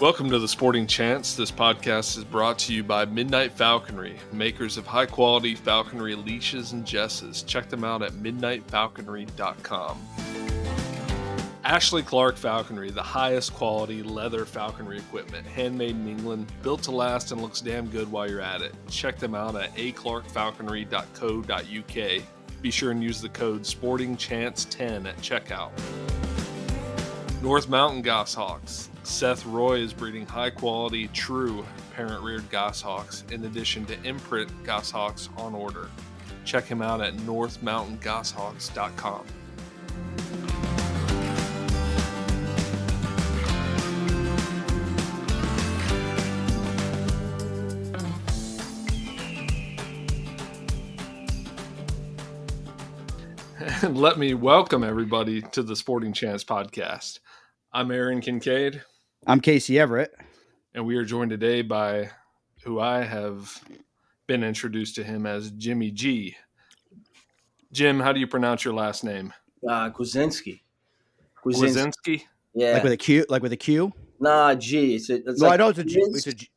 Welcome to the Sporting Chance. This podcast is brought to you by Midnight Falconry, makers of high-quality falconry leashes and jesses. Check them out at midnightfalconry.com. Ashley Clark Falconry, the highest quality leather falconry equipment, handmade in England, built to last and looks damn good while you're at it. Check them out at aclarkfalconry.co.uk. Be sure and use the code SportingChance10 at checkout. North Mountain Goshawks. Seth Roy is breeding high-quality, true parent-reared goshawks in addition to imprint goshawks on order. Check him out at northmountaingoshawks.com. And let me welcome everybody to the Sporting Chance podcast. I'm Aaron Kincaid. I'm Casey Everett. And we are joined today by who I have been introduced to him as Jimmy G. Jim, how do you pronounce your last name? Gwiazdzinski. Gwiazdzinski? Yeah. Like with a Q? Nah, G. I know it's a G.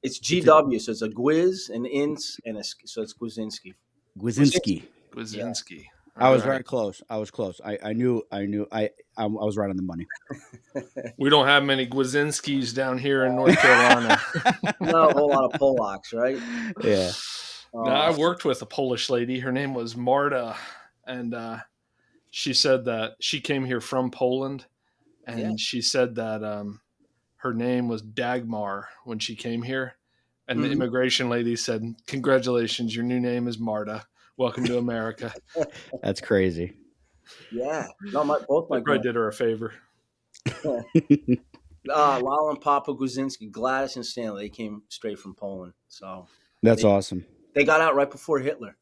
It's GW, so it's a Gwiz, an int, and so it's Gwiazdzinski. Gwiazdzinski. Gwiazdzinski. I was very close. I was close. I knew. I was right on the money. We don't have many Gwiazdzinskis down here in North Carolina. No, a whole lot of Polacks, right? Yeah. Now, I worked with a Polish lady. Her name was Marta, and she said that she came here from Poland, and she said that her name was Dagmar when she came here, and the immigration lady said, "Congratulations, your new name is Marta. Welcome to America." That's crazy. Yeah. No, both my probably did her a favor. Lyle and Papa Gwiazdzinski, Gladys and Stanley, they came straight from Poland. So that's awesome. They got out right before Hitler.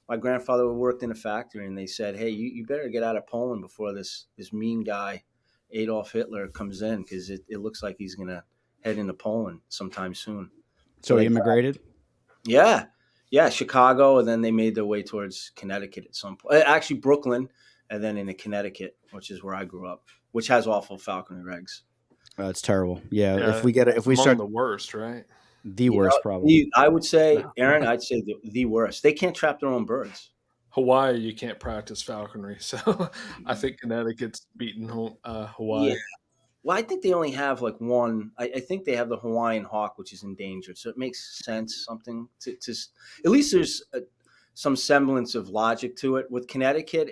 My grandfather worked in a factory, and they said, "Hey, you better get out of Poland before this mean guy, Adolf Hitler, comes in, because it looks like he's going to head into Poland sometime soon." So he immigrated? Yeah, Chicago, and then they made their way towards Connecticut at some point. Actually, Brooklyn, and then into Connecticut, which is where I grew up, which has awful falconry regs. That's terrible. Yeah, if we start the worst, right? The worst, probably. I would say, Aaron, I'd say the worst. They can't trap their own birds. Hawaii, you can't practice falconry, so I think Connecticut's beating Hawaii. Yeah. Well, I think they only have like one. I think they have the Hawaiian hawk, which is endangered. So it makes sense, something to at least there's some semblance of logic to it. With Connecticut,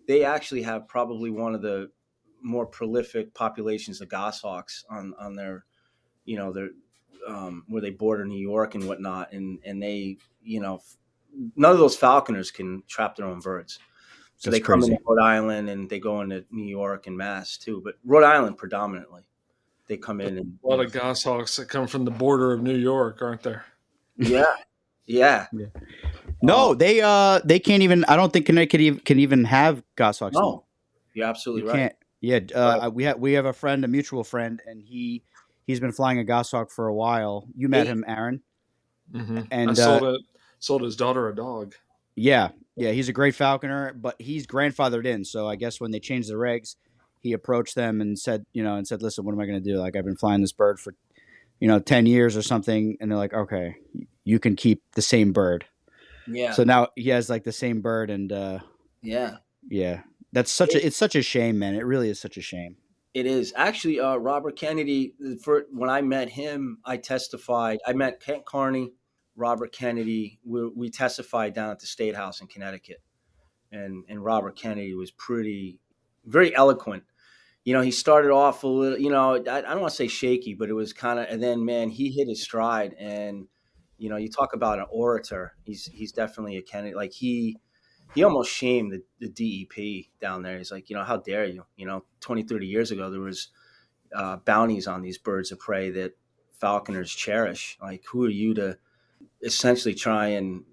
they actually have probably one of the more prolific populations of goshawks on their, their where they border New York and whatnot, and they, none of those falconers can trap their own birds. So they come into Rhode Island and they go into New York and Mass too, but Rhode Island predominantly. They come in and a lot of goshawks that come from the border of New York, aren't there? Yeah. No, they can't even. I don't think Connecticut can even have goshawks. No, you're absolutely right. Can't. Yeah, right. We have a mutual friend, and he's been flying a goshawk for a while. You met him, Aaron. Mm-hmm. And I sold his daughter a dog. Yeah, he's a great falconer, but he's grandfathered in. So I guess when they changed the regs, he approached them and said, "Listen, what am I going to do? Like, I've been flying this bird for, 10 years or something." And they're like, "Okay, you can keep the same bird." Yeah. So now he has like the same bird, and yeah, that's it's such a shame, man. It really is such a shame. It is actually Robert Kennedy. When I met him, I testified. I met Kent Carney. Robert Kennedy, we testified down at the State House in Connecticut, and Robert Kennedy was very eloquent. He started off a little, I don't want to say shaky, but it was kind of, and then, man, he hit his stride, and, you talk about an orator. He's definitely a Kennedy. Like he almost shamed the DEP down there. He's like, how dare you? 20, 30 years ago, there was bounties on these birds of prey that falconers cherish. Like, who are you to essentially try and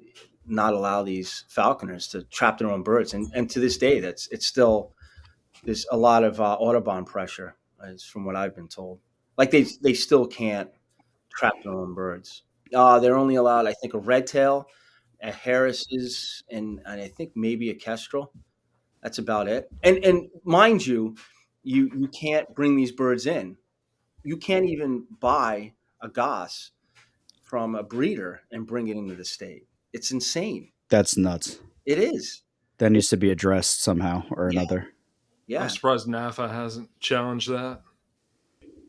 not allow these falconers to trap their own birds? And to this day, it's still, there's a lot of Audubon pressure, is from what I've been told. Like they still can't trap their own birds. They're only allowed, I think, a red tail, a Harris's, and I think maybe a kestrel. That's about it. And mind you, you can't bring these birds in. You can't even buy a Goss from a breeder and bring it into the state. It's insane. That's nuts. It is. That It, needs to be addressed somehow or yeah, another. I'm yeah, surprised NAFA hasn't challenged that.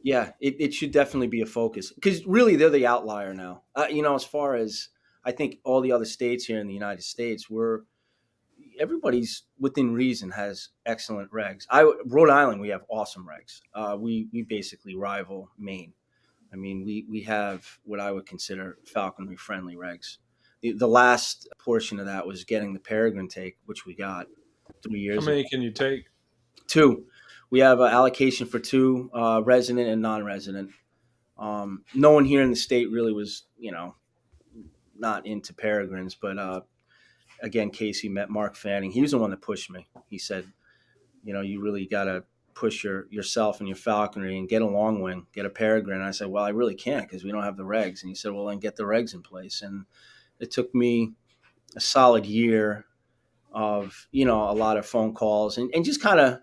yeah. It should definitely be a focus because really they're the outlier now. As far as I think all the other states here in the United States, everybody's within reason has excellent regs. Rhode Island, we have awesome regs. We basically rival Maine. I mean, we have what I would consider falconry friendly regs. The last portion of that was getting the peregrine take, which we got three How years ago. many can you take? Two, we have an allocation for two, resident and non-resident. No one here in the state really was, not into peregrines, but again, Casey met Mark Fanning. He was the one that pushed me. He said, you really got to push yourself and your falconry and get a long wing, get a peregrine. And I said, well, I really can't because we don't have the regs. And he said, well, then get the regs in place. And it took me a solid year of, a lot of phone calls and just kind of,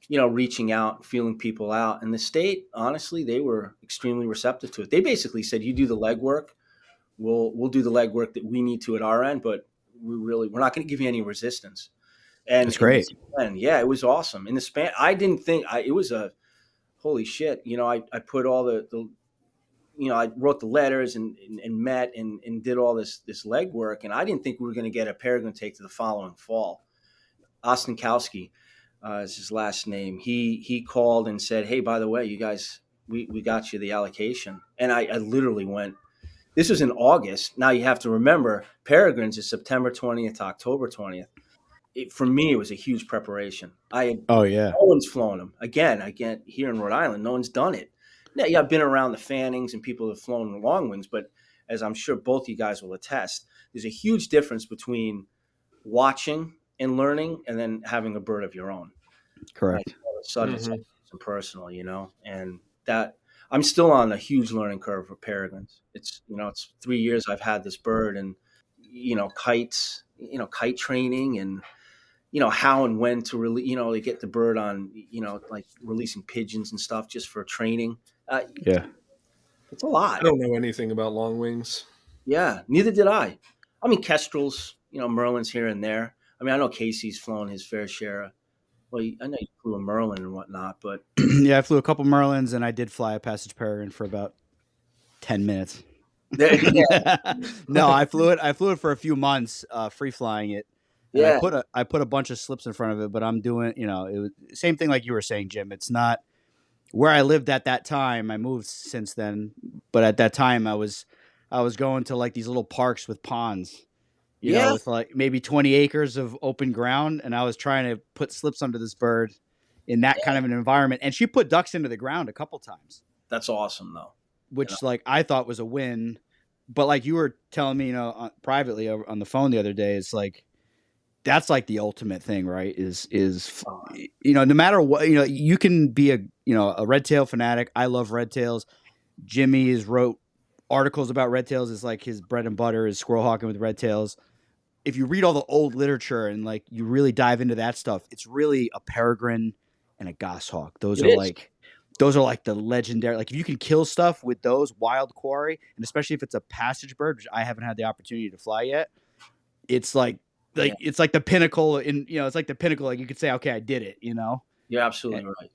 reaching out, feeling people out. And the state, honestly, they were extremely receptive to it. They basically said, you do the legwork. We'll do the legwork that we need to at our end, but we're not going to give you any resistance. And, That's great. and yeah, it was awesome. In the span, I didn't think it was a holy shit. I put all I wrote the letters and met and did all this legwork. And I didn't think we were going to get a peregrine take to the following fall. Ostenkowski is his last name. He called and said, hey, by the way, you guys, we got you the allocation. And I literally went, this was in August. Now you have to remember peregrines is September 20th to October 20th. For me, it was a huge preparation. Oh yeah. No one's flown them. Again, here in Rhode Island, no one's done it. Now, yeah, I've been around the Fannings and people have flown long wings, but as I'm sure both you guys will attest, there's a huge difference between watching and learning and then having a bird of your own. Like Correct. all of a sudden, it's Hmm. personal, and that I'm still on a huge learning curve for peregrines. It's 3 years I've had this bird, and kites, kite training, and how and when to really, they get the bird on, like releasing pigeons and stuff just for training. Uh, Yeah. it's a lot. I don't know anything about long wings. Yeah, neither did I. I mean, kestrels, merlins here and there. I mean, I know Casey's flown his fair share. Well, I know you flew a merlin and whatnot, but Yeah, I flew a couple Merlins and I did fly a passage peregrine for about 10 minutes. yeah, No, I flew it. I flew it for a few months, free flying it, and yeah, I put a bunch of slips in front of it. But I'm doing, it was same thing like you were saying, Jim. It's not where I lived at that time. I moved since then, but at that time I was going to like these little parks with ponds, yeah. with like maybe 20 acres of open ground, and I was trying to put slips under this bird in that kind of an environment, and she put ducks into the ground a couple times, That's awesome, though. which like I thought was a win. But like you were telling me, privately on the phone the other day, it's like that's like the ultimate thing, right? Uh, No matter what, you can be a red tail fanatic. I love red tails. Jimmy has wrote articles about red tails. It's like his bread and butter is squirrel hawking with red tails. If you read all the old literature and like you really dive into that stuff, it's really a peregrine and a goshawk. it is. Those are like the legendary. Like if you can kill stuff with those wild quarry, and especially if it's a passage bird, which I haven't had the opportunity to fly yet, it's Yeah, it's like the pinnacle. It's like the pinnacle. Like you could say, okay, I did it. you're Eh, absolutely right.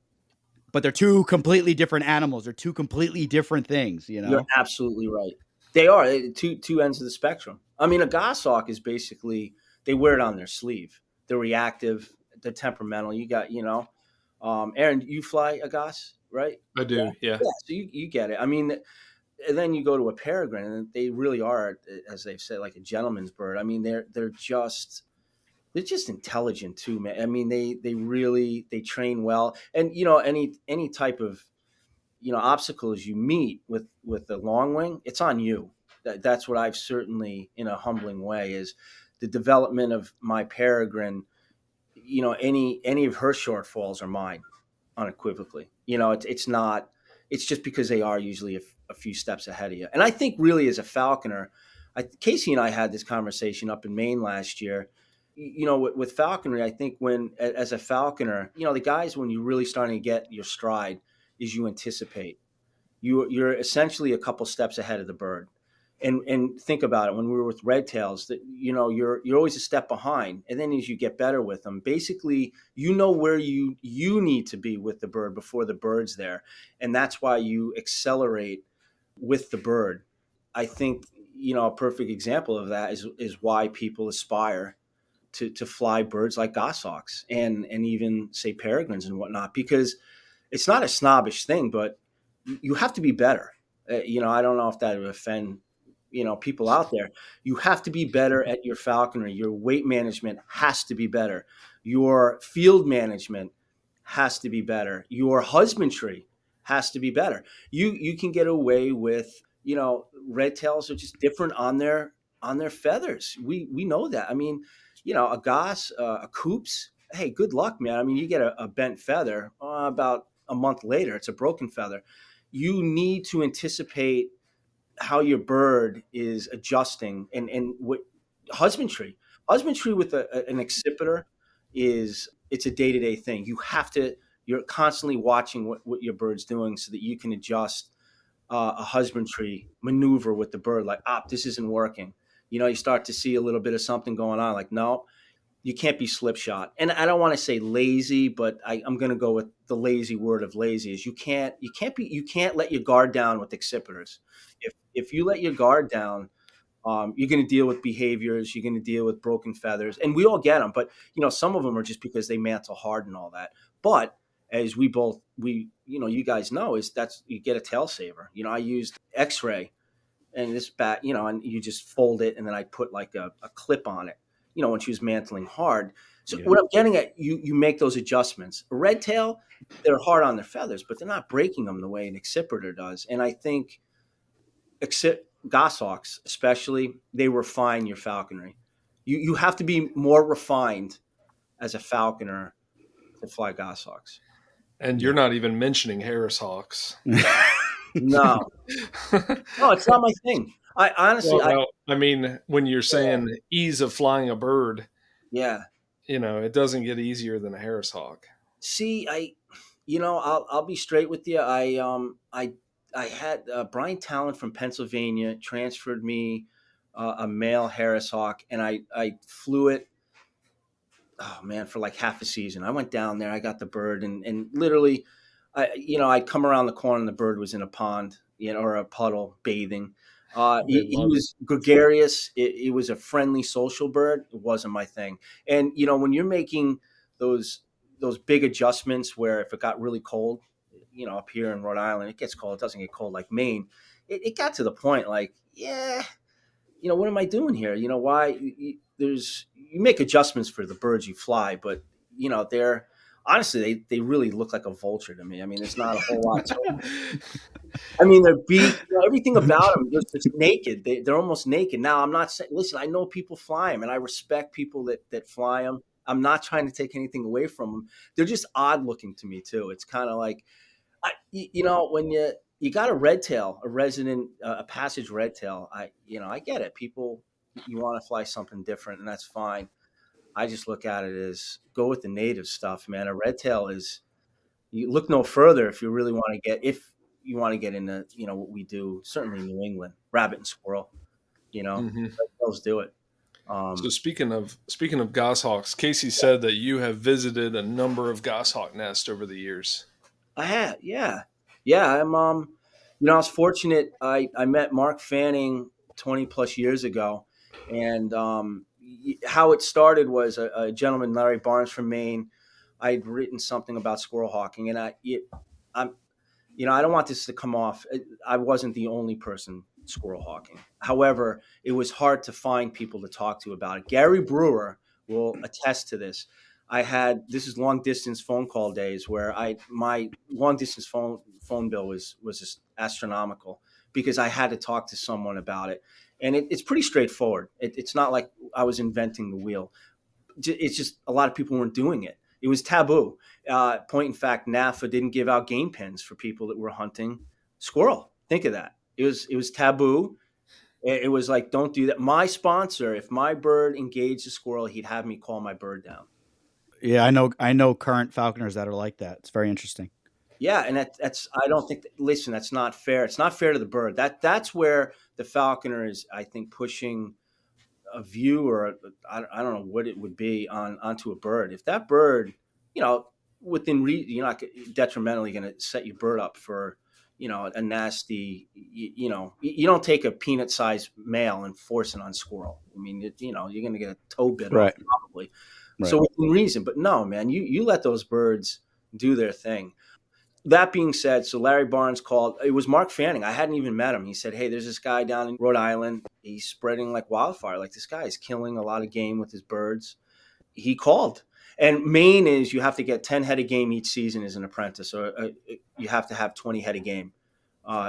But they're two completely different animals. They're two completely different things. You're absolutely right. They are two ends of the spectrum. I mean, a goshawk is basically they wear it on their sleeve. They're reactive. They're temperamental. You got, Aaron, you fly a goss, right? I Yeah, do, yeah. yeah. So you get it. I mean, and then you go to a peregrine, and they really are, as they've said, like a gentleman's bird. I mean, they're just intelligent too, man. I mean, they really they train well, and any type of obstacles you meet with the long wing, it's on you. That's what I've certainly, in a humbling way, is the development of my peregrine. Any of her shortfalls are mine, unequivocally. It's not. It's just because they are usually a few steps ahead of you. And I think really as a falconer, Casey and I had this conversation up in Maine last year. With falconry, I think as a falconer, the guys when you're really starting to get your stride is you anticipate. you're essentially a couple steps ahead of the bird. And think about it, when we were with red tails, that you're always a step behind, and then as you get better with them, basically you know where you need to be with the bird before the bird's there, and that's why you accelerate with the bird. I think a perfect example of that is why people aspire to fly birds like goshawks and even say peregrines and whatnot, because it's not a snobbish thing, but you have to be better. I don't know if that would offend people out there. You have to be better at your falconry. Your weight management has to be better. Your field management has to be better. Your husbandry has to be better. You can get away with red tails are just different on their feathers. We know that. I mean, a goss, a coops. Hey, good luck, man. I mean, you get a bent feather about a month later, it's a broken feather. You need to anticipate how your bird is adjusting, and what husbandry with an accipiter is, it's a day-to-day thing. You're constantly watching what your bird's doing so that you can adjust a husbandry maneuver with the bird, like, this isn't working. You start to see a little bit of something going on, like, no, you can't be slipshod. And I don't want to say lazy, but I'm going to go with the lazy word of lazy is you can't let your guard down with accipiters. If you let your guard down, you're going to deal with behaviors. You're going to deal with broken feathers, and we all get them. But some of them are just because they mantle hard and all that. But as you guys know, is that's you get a tail saver. I used X-ray and this bat, and you just fold it, and then I put like a clip on it, when she was mantling hard. So Yeah. what I'm getting at, you make those adjustments. A red tail, they're hard on their feathers, but they're not breaking them the way an accipiter does. And I think goshawks, especially, they refine your falconry. You have to be more refined as a falconer to fly goshawks. And you're Yeah. not even mentioning Harris Hawks. No, no, it's not my thing. I honestly, Well, no, I mean, when you're saying ease of flying a bird, yeah. it doesn't get easier than a Harris Hawk. See, I'll be straight with you. I had Brian Talent from Pennsylvania transferred me a male Harris Hawk, and I flew it. Oh man, for like half a season. I went down there. I got the bird, and literally, I'd come around the corner, and the bird was in a pond, or a puddle bathing. They He love it. was gregarious. It was a friendly, social bird. It wasn't my thing. And when you're making those those big adjustments, where if it got really cold, up here in Rhode Island, it gets cold. It doesn't get cold like Maine. It got to the point, like, yeah, what am I doing here? Why you make adjustments for the birds you fly, but they're honestly, they really look like a vulture to me. I mean, there's not a whole lot to them. I mean, their beak, everything about them, they're just naked. They're almost naked. Now, I'm not saying, listen, I know people fly them, and I respect people that fly them. I'm not trying to take anything away from them. They're just odd looking to me too. It's kind of like, when you got a red tail, a resident, a passage red tail, I get it. People, you want to fly something different, and that's fine. I just look at it as, go with the native stuff, man. A red tail is, you look no further if you really want to get into what we do. Certainly New England, rabbit and squirrel. Hmm. Red tails do it. So Um, speaking of goshawks, Casey said that you have visited a number of goshawk nests over the years. I had, yeah, yeah. I was fortunate. I met Mark Fanning 20 plus years ago, and how it started was a gentleman, Larry Barnes from Maine. I'd written something about squirrel hawking, and I'm I don't want this to come off. I wasn't the only person squirrel hawking. However, it was hard to find people to talk to about it. Gary Brewer will attest to this. This is long distance phone call days where my long distance phone bill was just astronomical because I had to talk to someone about it, and it's pretty straightforward. It's not like I was inventing the wheel. It's just a lot of people weren't doing it. It was taboo. Point in fact, NAFA didn't give out game pens for people that were hunting squirrel. Think of that. It was taboo. It was like, don't do that. My sponsor, if my bird engaged a squirrel, he'd have me call my bird down. Yeah, I know current falconers that are like that. It's very interesting. Yeah, and that's I don't think. Listen, that's not fair. It's not fair to the bird. That's where the falconer is, I think, pushing a view, or I don't know what it would be on onto a bird. If that bird, you know, you're not detrimentally going to set your bird up for, a nasty, you don't take a peanut sized male and force it on squirrel. I mean, you're going to get a toe bit off Right. probably. Right. So within reason, but no, man, you let those birds do their thing. That being said, so Larry Barnes called. It was Mark Fanning. I hadn't even met him. He said, "Hey, there's this guy down in Rhode Island. He's spreading like wildfire. Like this guy is killing a lot of game with his birds." He called. And Maine is, you have to get 10 head of game each season as an apprentice. So you have to have 20 head of game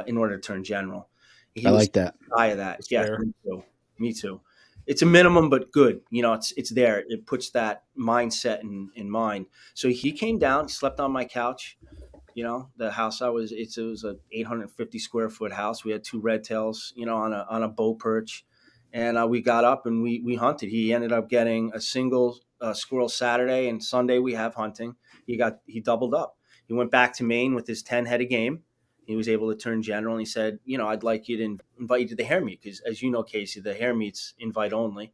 in order to turn general. I He was like that. high of that. It's Yes, fair. me too. Me too. It's a minimum, but good. It's there. It puts that mindset in mind. So he came down, slept on my couch. The house it was a 850 square foot house. We had two red tails, on a bow perch, and we got up and we hunted. He ended up getting a single squirrel Saturday, and Sunday we have hunting. He doubled up. He went back to Maine with his 10 head of game. He was able to turn general, and he said, I'd like you to invite you to the hare meet, because as you know, Casey, the hare meet's invite only.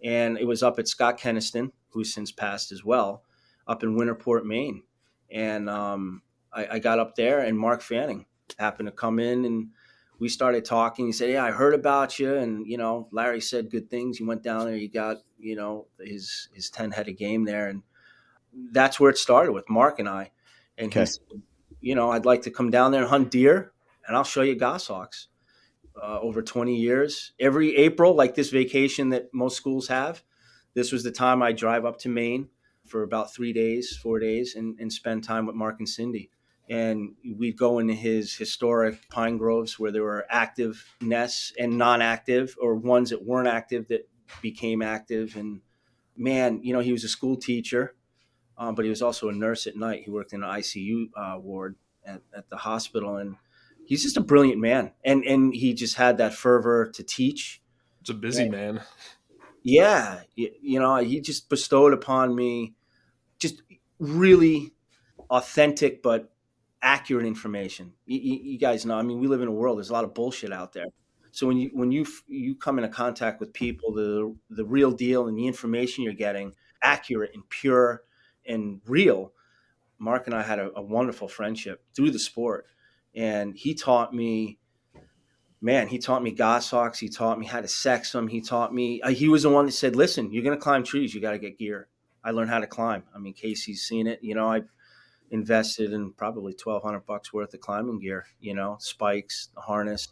And it was up at Scott Keniston, who's since passed as well, up in Winterport, Maine. And I got up there, and Mark Fanning happened to come in, and we started talking. He said, "Yeah, I heard about you, and Larry said good things. You went down there, you got his 10 head of game there, and that's where it started with Mark and I." And he Okay. said, "I'd like to come down there and hunt deer, and I'll show you goshawks." Over 20 years, every April, like this vacation that most schools have, this was the time I drive up to Maine for about 3 days, 4 days, and spend time with Mark and Cindy. And we'd go into his historic pine groves where there were active nests and non-active, or ones that weren't active that became active. And man, he was a school teacher, but he was also a nurse at night. He worked in an ICU ward at the hospital, and he's just a brilliant man. And he just had that fervor to teach. It's a busy man. Yeah, he just bestowed upon me just really authentic but accurate information. You guys know, I mean, we live in a world. There's a lot of bullshit out there. So when you come into contact with people, the real deal and the information you're getting, accurate and pure and real. Mark and I had a wonderful friendship through the sport, and he taught me. Man, he taught me goshawks. He taught me how to sex them. He taught me. He was the one that said, "Listen, you're going to climb trees. You got to get gear." I learned how to climb. I mean, Casey's seen it. I invested in probably $1,200 worth of climbing gear. Spikes, the harness,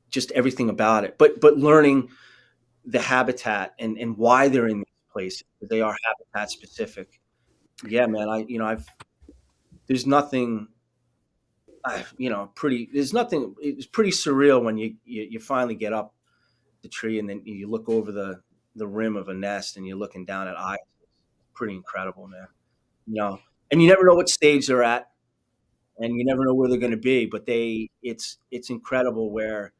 just everything about it. But learning the habitat and why they're in these places. They are habitat specific. Yeah, man. I've there's nothing. There's nothing. It's pretty surreal when you finally get up the tree, and then you look over the rim of a nest, and you're looking down at eyes. Pretty incredible, man. You know, and you never know what stage they're at, and you never know where they're going to be. But it's incredible where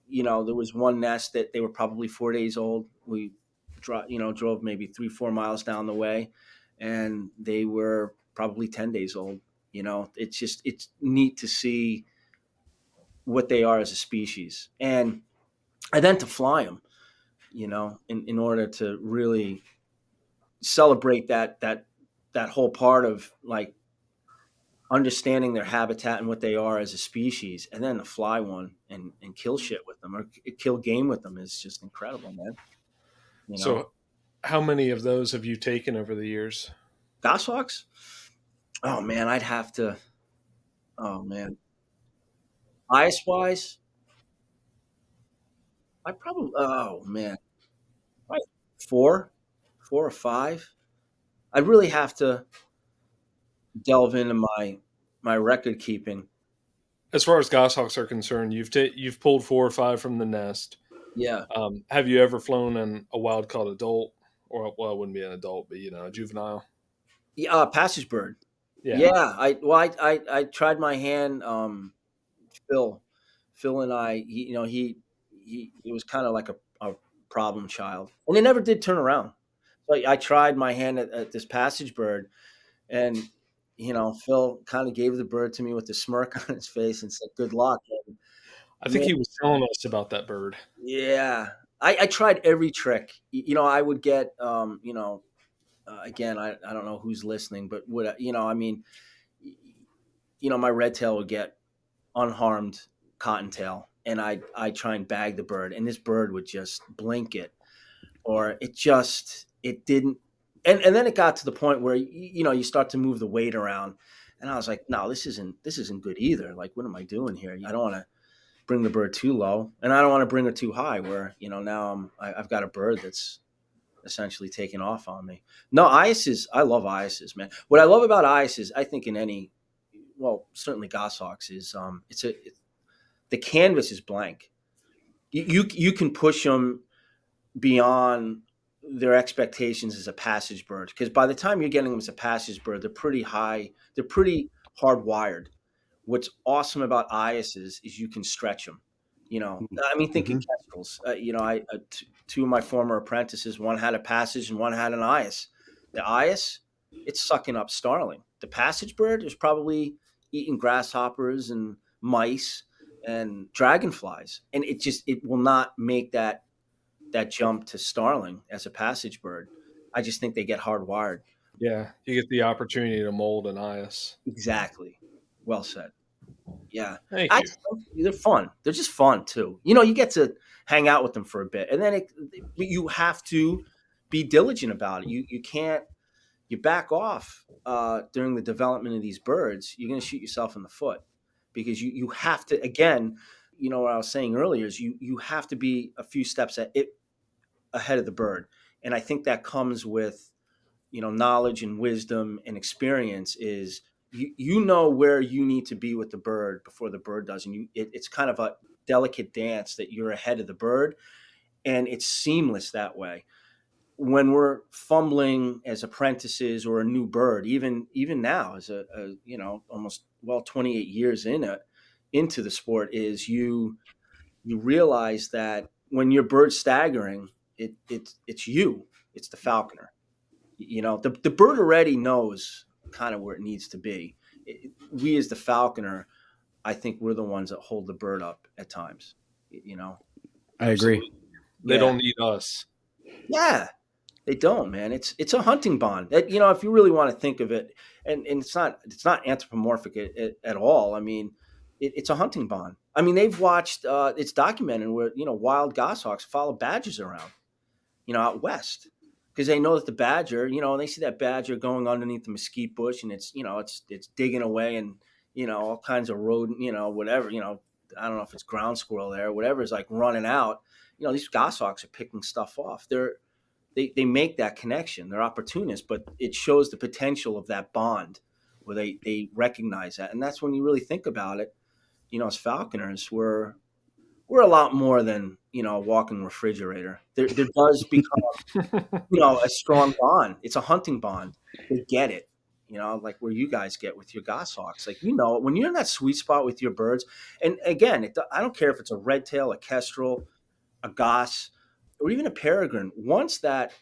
there was one nest that they were probably 4 days old. We drove maybe 3-4 miles down the way, and they were probably 10 days old. It's neat to see what they are as a species, and then to fly them. In order to really celebrate that whole part of like understanding their habitat and what they are as a species, and then to fly one and kill shit with them, or kill game with them, is just incredible, man. You know, So, how many of those have you taken over the years? goshawks. Oh man, I'd have to. Oh man, ice wise, I probably. Oh man, probably four, 4 or 5. I'd really have to delve into my record keeping. As far as goshawks are concerned, you've pulled 4 or 5 from the nest. Yeah, Have you ever flown a wild caught adult, or well, it wouldn't be an adult, but a juvenile? yeah, passage bird. Yeah. Yeah, I tried my hand. Phil, Phil and I, he it was kind of like a problem child, and it never did turn around. So I tried my hand at this passage bird, and Phil kind of gave the bird to me with a smirk on his face and said, "Good luck." And I think man, he was telling us about that bird. yeah, I tried every trick. I would get, again, I don't know who's listening, but I mean, my red tail would get unharmed cottontail, and I try and bag the bird, and this bird would just blink it, or it didn't, and then it got to the point where you start to move the weight around, and I was like, no, this isn't good either. Like, what am I doing here? I don't want to bring the bird too low, and I don't want to bring her too high, where now I've got a bird that's essentially taking off on me. No, I love ISs, man. What I love about ISs, I think in any, well, certainly goshawks, is the canvas is blank. You can push them beyond their expectations as a passage bird, because by the time you're getting them as a passage bird, they're pretty high. They're pretty hardwired. What's awesome about ISs is you can stretch them. I mean, think of Mm-hmm. kestrels. Two of my former apprentices, one had a passage and one had an IS. The IS, it's sucking up starling. The passage bird is probably eating grasshoppers and mice and dragonflies, and it will not make that jump to starling as a passage bird. I just think they get hardwired. Yeah, you get the opportunity to mold an IS. Exactly. Well said. Yeah. Thank I you. they're fun. They're just fun too. You get to hang out with them for a bit, and then you have to be diligent about it. You can't you back off during the development of these birds. You're going to shoot yourself in the foot, because you have to, again. What I was saying earlier is you have to be a few steps ahead of the bird, and I think that comes with knowledge and wisdom and experience. Is you know where you need to be with the bird before the bird does, and it's kind of a delicate dance that you're ahead of the bird, and it's seamless that way. When we're fumbling as apprentices or a new bird, even now as a almost, well, 28 years into the sport, is you realize that when your bird's staggering, it's you, it's the falconer. The bird already knows kind of where it needs to be. We as the falconer, I think we're the ones that hold the bird up at times. You know, I agree. Absolutely. They yeah, don't need us. yeah, they don't, man. It's a hunting bond. If you really want to think of it, and it's not anthropomorphic at all. I mean, it's a hunting bond. I mean, they've watched. It's documented where wild goshawks follow badgers around, out west, because they know that the badger, and they see that badger going underneath the mesquite bush, and it's digging away, and all kinds of rodent, whatever, I don't know if it's ground squirrel there, whatever is like running out. These goshawks are picking stuff off. They make that connection. They're opportunists, but it shows the potential of that bond where they recognize that, and that's when you really think about it. As falconers, we're a lot more than a walking refrigerator. There does become a strong bond. It's a hunting bond. They get it. Like where you guys get with your goshawks. Like, when you're in that sweet spot with your birds, and again, I don't care if it's a red tail, a kestrel, a goss, or even a peregrine. Once that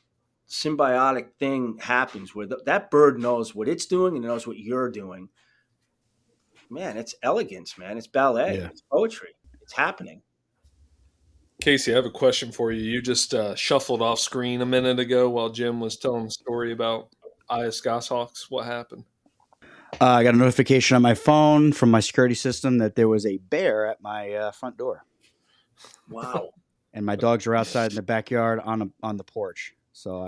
symbiotic thing happens where that bird knows what it's doing and knows what you're doing, man, it's elegance, man. It's ballet. Yeah. It's poetry. It's happening. Casey, I have a question for you. You just shuffled off screen a minute ago while Jim was telling the story about IS Goshawks. What happened? I got a notification on my phone from my security system that there was a bear at my front door, Wow. and my dogs were outside in the backyard on the porch. So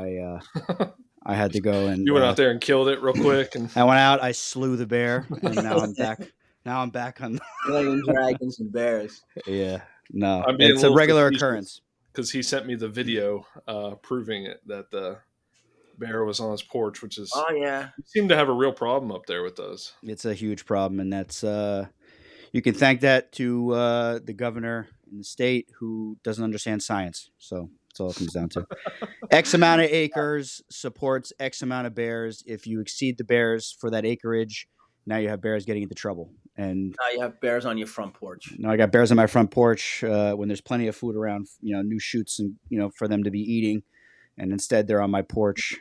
I had to go and You went out there and killed it real quick, and I went out. I slew the bear, and now I'm back. Now I'm back on. Playing dragons and bears. Yeah, no, I'm being it's a regular facetious occurrence. because he sent me the video proving it that the bear was on his porch, which is Oh yeah. you seem to have a real problem up there with those. It's a huge problem, and that's you can thank that to the governor in the state who doesn't understand science. So that's all it comes down to. X amount of acres supports X amount of bears. If you exceed the bears for that acreage, now you have bears getting into trouble. And Now you have bears on your front porch. now I got bears on my front porch when there's plenty of food around, new shoots and for them to be eating, and instead they're on my porch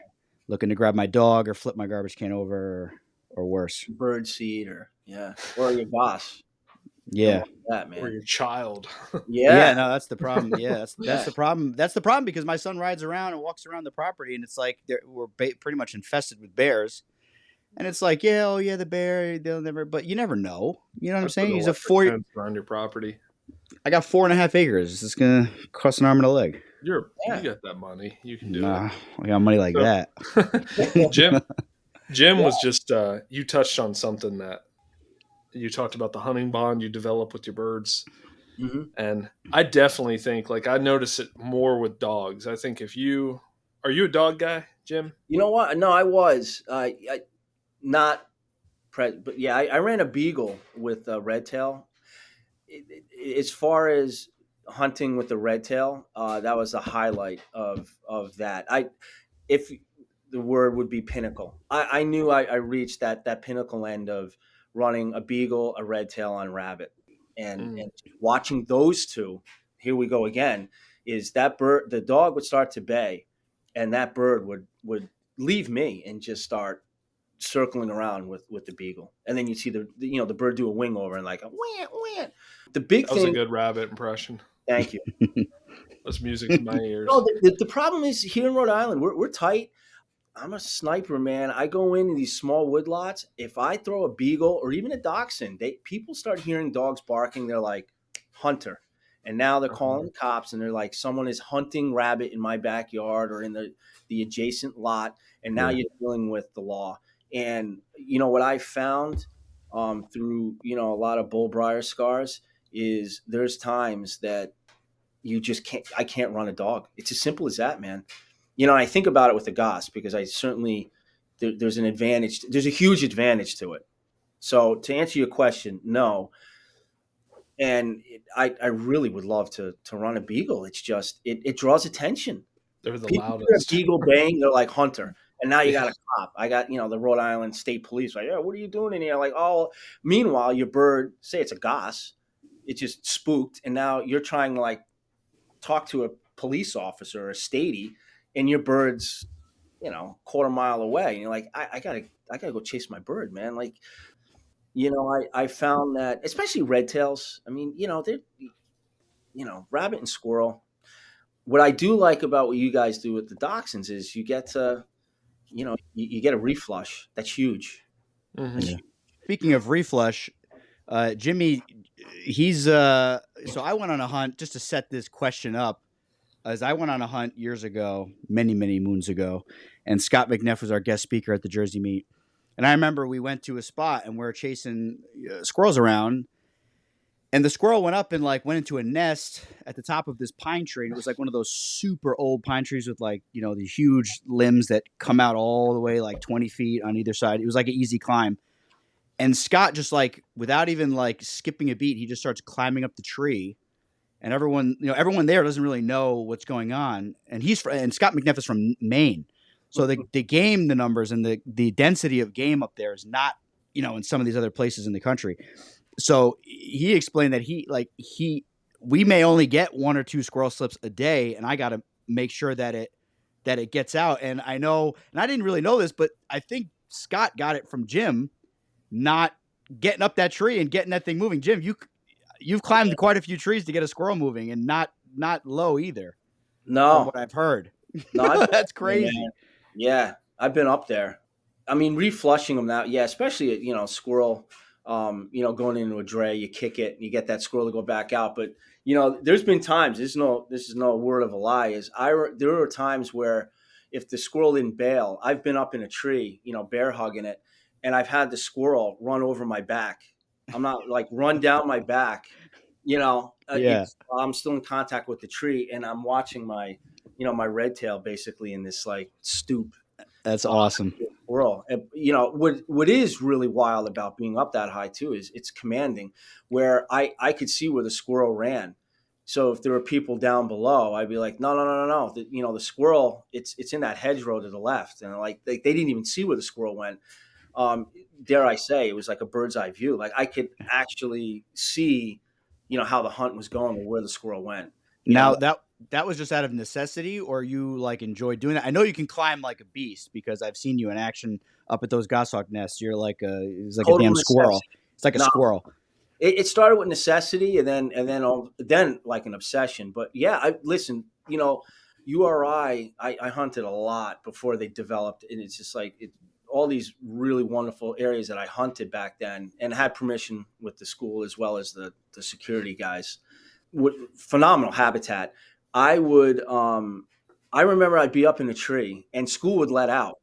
looking to grab my dog or flip my garbage can over or worse. bird seed, or or your boss. You don't Yeah. want that, Or man. your child. Yeah, Yeah, no, that's the problem. Yeah, that's yeah, the problem. That's the problem because my son rides around and walks around the property, and it's like we're pretty much infested with bears. And it's like, yeah, oh yeah, the bear, they'll never. But you never know. You know what I'm I'd put saying? an He's a electric 4. fence around your property. I got 4.5 acres. It's gonna cost an arm and a leg. You yeah, got that money. You can do it. Nah, I got money like So, that. Jim, Jim yeah. was just you touched on something that you talked about the hunting bond you develop with your birds, Hmm. and I definitely think like I notice it more with dogs. I think if you are you a dog guy, Jim? You know what? No, I was not but yeah, I ran a beagle with red tail. As far as hunting with the red tail, that was the highlight of that. I if the word would be pinnacle. I knew I reached that pinnacle end of running a beagle, a red tail on rabbit, Mm. and watching those two. Here we go again. Is that bird? The dog would start to bay, and that bird would leave me and just start circling around with the beagle, and then you see the bird do a wing over and like a wham wham. The big That was a thing. good rabbit impression. Thank you. That's music to my No, ears. the problem is here in Rhode Island, we're tight. I'm a sniper, man. I go into these small woodlots. If I throw a beagle or even a dachshund, people start hearing dogs barking. They're like, hunter. And now they're Uh-huh. calling the cops and they're like, someone is hunting rabbit in my backyard or in the adjacent lot. And now Yeah. you're dealing with the law. And you know what I found through, a lot of bull briar scars is there's times that you just can't, I can't run a dog. It's as simple as that, man. I think about it with the Goss because I certainly there's an advantage. There's a huge advantage to it. So to answer your question, no. And I really would love to run a beagle. It's just it draws attention. They're the People hear a loudest. beagle baying, they're like hunter. And now you Yeah. got a cop. I got the Rhode Island State Police. Like, yeah, what are you doing in here? Like, oh. Meanwhile, your bird, say it's a Goss, it just spooked, and now you're trying to like talk to a police officer or a statey, and your bird's quarter mile away, and you're like, I gotta go chase my bird, man. Like, I found that especially red tails. I mean, they're rabbit and squirrel. What I do like about what you guys do with the dachshunds is you get to you get a reflush. That's huge. That's Hmm. Yeah. Speaking of reflush, Jimmy, he's so I went on a hunt just to set this question up. As I went on a hunt years ago, many moons ago, and Scott McNeff was our guest speaker at the Jersey meet. And I remember we went to a spot and we are chasing squirrels around, and the squirrel went up and like went into a nest at the top of this pine tree. And it was like one of those super old pine trees with like these huge limbs that come out all the way like 20 feet on either side. It was like an easy climb. And Scott just like without even like skipping a beat, he just starts climbing up the tree, and everyone there doesn't really know what's going on. And and Scott McNeff is from Maine, so the numbers and the density of game up there is not in some of these other places in the country. So he explained that we may only get one or two squirrel slips a day, and I got to make sure that it gets out. And I know, and I didn't really know this, but I think Scott got it from Jim not getting up that tree and getting that thing moving. Jim, you've climbed quite a few trees to get a squirrel moving, and not low either, from No, what I've heard. no, I've been That's up there, crazy. man. Yeah, I've been up there. I mean, reflushing them now, yeah, especially squirrel. Going into a dray, you kick it, you get that squirrel to go back out. But there's been times. This is no word of a lie. There are times where if the squirrel didn't bail, I've been up in a tree, bear hugging it, and I've had the squirrel run over my back. I'm not like run down my back. Yeah, It's I'm still in contact with the tree, and I'm watching my red tail basically in this like stoop that's awesome. squirrel. And, what is really wild about being up that high too is it's commanding, where I could see where the squirrel ran. So if there were people down below, I'd be like, no, no, no, no, no. The squirrel, it's in that hedgerow to the left, and like they didn't even see where the squirrel went. Um, dare I say, it was like a bird's eye view. Like I could actually see, how the hunt was going or where the squirrel went. You know, Now that that was just out of necessity, or you like enjoy doing that? I know you can climb like a beast because I've seen you in action up at those goshawk nests. You're like it's like a Total damn squirrel. necessity. It's like a No, squirrel. it started with necessity, and then like an obsession. But yeah, I listen. URI, I hunted a lot before they developed, and it's just like all these really wonderful areas that I hunted back then, and had permission with the school as well as the security guys. Phenomenal habitat. I would, I remember I'd be up in a tree, and school would let out.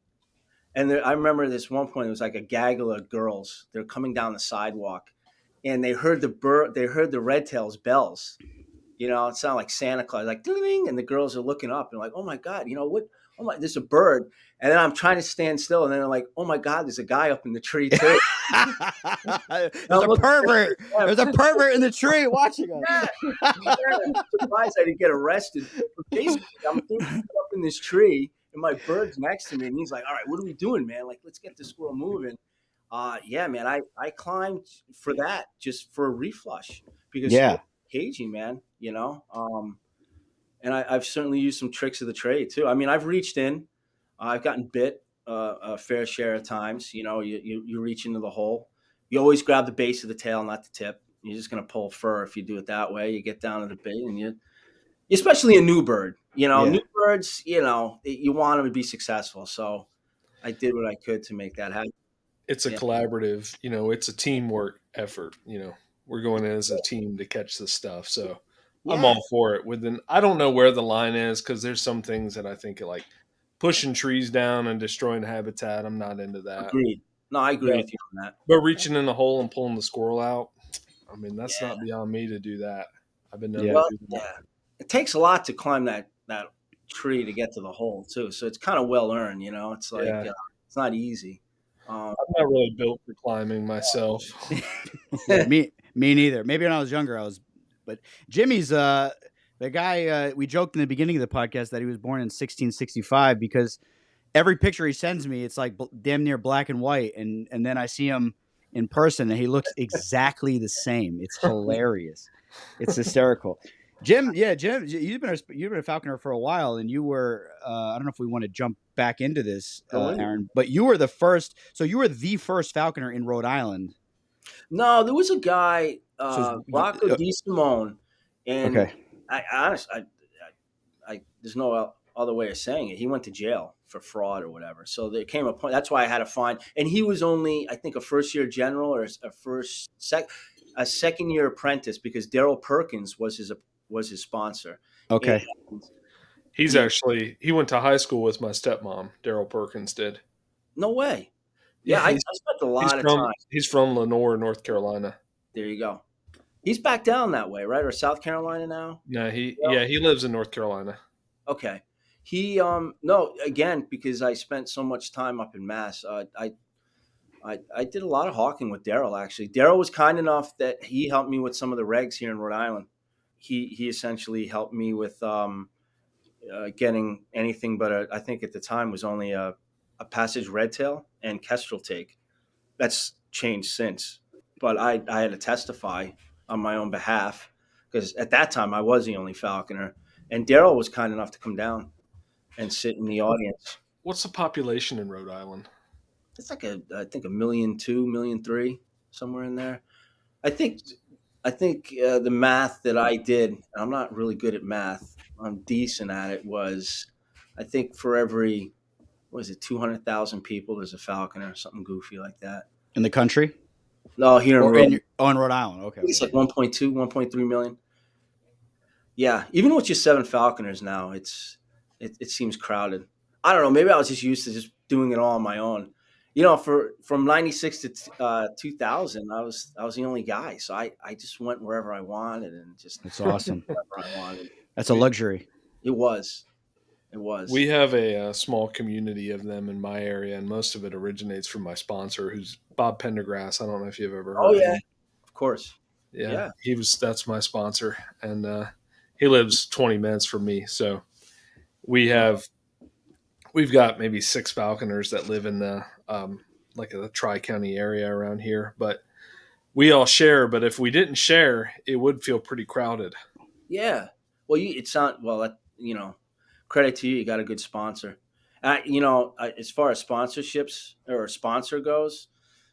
And I remember this one point, it was like a gaggle of girls. They're coming down the sidewalk, and they heard the red tails bells. It sounded like Santa Claus, like ding, ding, and the girls are looking up and like, oh my God, what? Oh my, there's a bird. And then I'm trying to stand still, and then they're like, oh my God, there's a guy up in the tree too. There's a pervert. There's a pervert in the tree watching us. Yeah, yeah. I'm surprised I didn't get arrested. But basically, I'm up in this tree, and my bird's next to me, and he's like, all right, what are we doing, man? Like, let's get the squirrel moving. Yeah, man, I climbed for that, just for a reflush, because Yeah. cagey, man, and I've certainly used some tricks of the trade too. I mean, I've reached in, I've gotten bit a fair share of times. You reach into the hole. You always grab the base of the tail, not the tip. You're just gonna pull fur if you do it that way. You get down to the bait, and especially a new bird. Yeah. New birds. You want them to be successful. So I did what I could to make that happen. It's a Yeah. collaborative, it's a teamwork effort. We're going in as a team to catch this stuff. So I'm Yeah. all for it. I don't know where the line is because there's some things that I think like pushing trees down and destroying habitat. I'm not into that. Agreed. No, I agree But, with you on that. but reaching in the hole and pulling the squirrel out, I mean, that's Yeah. not beyond me to do that. I've been known Yeah. to Well, do that. yeah. It takes a lot to climb that tree to get to the hole too. So it's kind of well earned. It's like Yeah. it's not easy. Um, I'm not really built for climbing myself. Yeah, me neither. Maybe when I was younger, I was. But Jimmy's the guy. We joked in the beginning of the podcast that he was born in 1665 because every picture he sends me, it's like damn near black and white, and then I see him in person, and he looks exactly the same. It's hilarious. It's hysterical. Jim, you've been a falconer for a while, and you were. I don't know if we want to jump back into this, Aaron, but you were the first. So you were the first falconer in Rhode Island. No, there was a guy, So Rocco Di Simone, and okay. I honestly, there's no other way of saying it. He went to jail for fraud or whatever. So there came a point. That's why I had to find. And he was only, I think, a first year general or a second year apprentice because Daryl Perkins was his sponsor. Okay. And He went to high school with my stepmom. Daryl Perkins did. no way. Yeah, I spent a lot of time. He's from Lenore, North Carolina. There you go. He's back down that way, right? Or South Carolina now? No, he lives in North Carolina. Okay. He no, again, because I spent so much time up in Mass. I did a lot of hawking with Daryl actually. Daryl was kind enough that he helped me with some of the regs here in Rhode Island. He essentially helped me with getting anything but I think at the time was only a passage red tail and kestrel take. That's changed since. But I had to testify on my own behalf because at that time I was the only falconer, and Daryl was kind enough to come down and sit in the audience. What's the population in Rhode Island? It's like I think 1.2 million, 1.3 million, somewhere in there. I think the math that I did, and I'm not really good at math. I'm decent at it. Was I think for every 200,000 people, there's a falconer, something goofy like that. In the country? No, here in Rhode Island. Okay. It's like 1.2, 1.3 million. Yeah, even with just 7 falconers now, it seems crowded. I don't know. Maybe I was just used to just doing it all on my own. From '96 to 2000, I was the only guy, so I just went wherever I wanted and just that's awesome. wherever I wanted. That's a luxury. It was. We have a small community of them in my area, and most of it originates from my sponsor, who's Bob Pendergrass. I don't know if you've ever heard of him. Of course. Yeah. That's my sponsor, and he lives 20 minutes from me. So we've got maybe 6 falconers that live in the the Tri-County area around here, but we all share. But if we didn't share, it would feel pretty crowded. Yeah. Well, it's not well. Credit to you. You got a good sponsor. As far as sponsorships or a sponsor goes,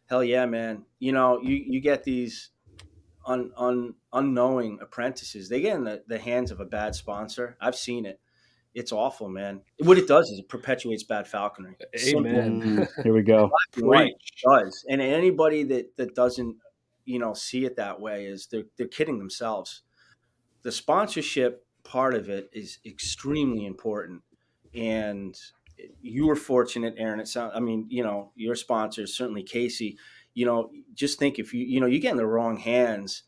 hell yeah, man. You get these unknowing apprentices. They get in the hands of a bad sponsor. I've seen it. It's awful, man. What it does is it perpetuates bad falconry. Simple, Amen. Here we go. black and white. Preach. It does. And anybody that doesn't, see it that way is they're kidding themselves. The sponsorship part of it is extremely important. And you were fortunate, Aaron. I mean, your sponsors, certainly Casey, just think if you get in the wrong hands,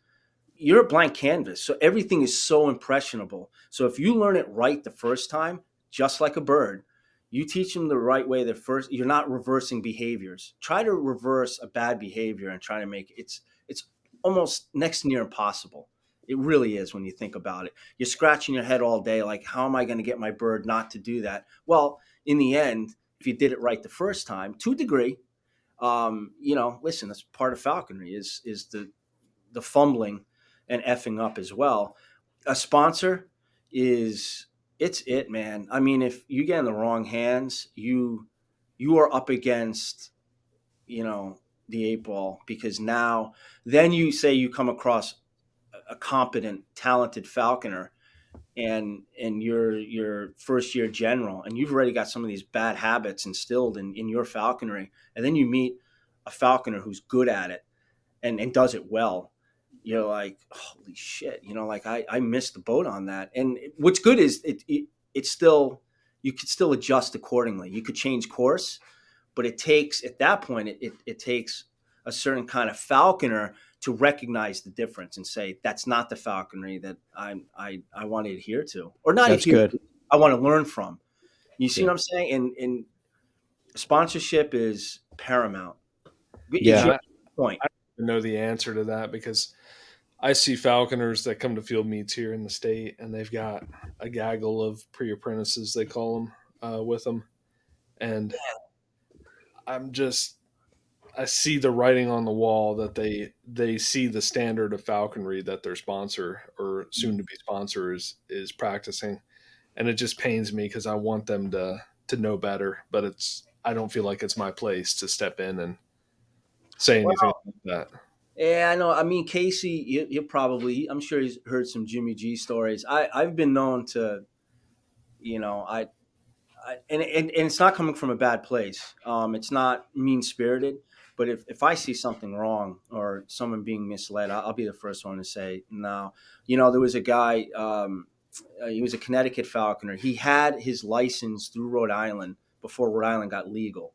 you're a blank canvas. So everything is so impressionable. So if you learn it right the first time, just like a bird, you teach them the right way the first, you're not reversing behaviors. Try to reverse a bad behavior and try to make it's almost next to near impossible. It really is when you think about it. You're scratching your head all day, like, how am I going to get my bird not to do that? Well, in the end, if you did it right the first time, to a degree, listen, that's part of falconry is the fumbling and effing up as well. A sponsor is it's it, man. I mean, if you get in the wrong hands, you are up against, you know, the eight ball, because now then you say you come across a competent, talented falconer, and you're your first year general, and you've already got some of these bad habits instilled in your falconry, and then you meet a falconer who's good at it and does it well. You're like, holy shit, like I missed the boat on that. And what's good is it's still, you could still adjust accordingly. You could change course, but it takes, at that point, it takes a certain kind of falconer to recognize the difference and say, that's not the falconry that I want to adhere to, or not That's adhere good. to, I want to learn from. You see Yeah. what I'm saying? And sponsorship is paramount. It's Yeah. your I, point. I don't know the answer to that because I see falconers that come to field meets here in the state, and they've got a gaggle of pre-apprentices, they call them, with them, and I'm just I see the writing on the wall that they see the standard of falconry that their sponsor or soon to be sponsor is practicing, and it just pains me because I want them to know better, but I don't feel like it's my place to step in and say anything like that. Yeah, I know. I mean, Casey, you probably, I'm sure he's heard some Jimmy G stories. I've been known to, you know, and it's not coming from a bad place. It's not mean spirited, but if I see something wrong or someone being misled, I'll be the first one to say no. There was a guy. He was a Connecticut falconer. He had his license through Rhode Island before Rhode Island got legal,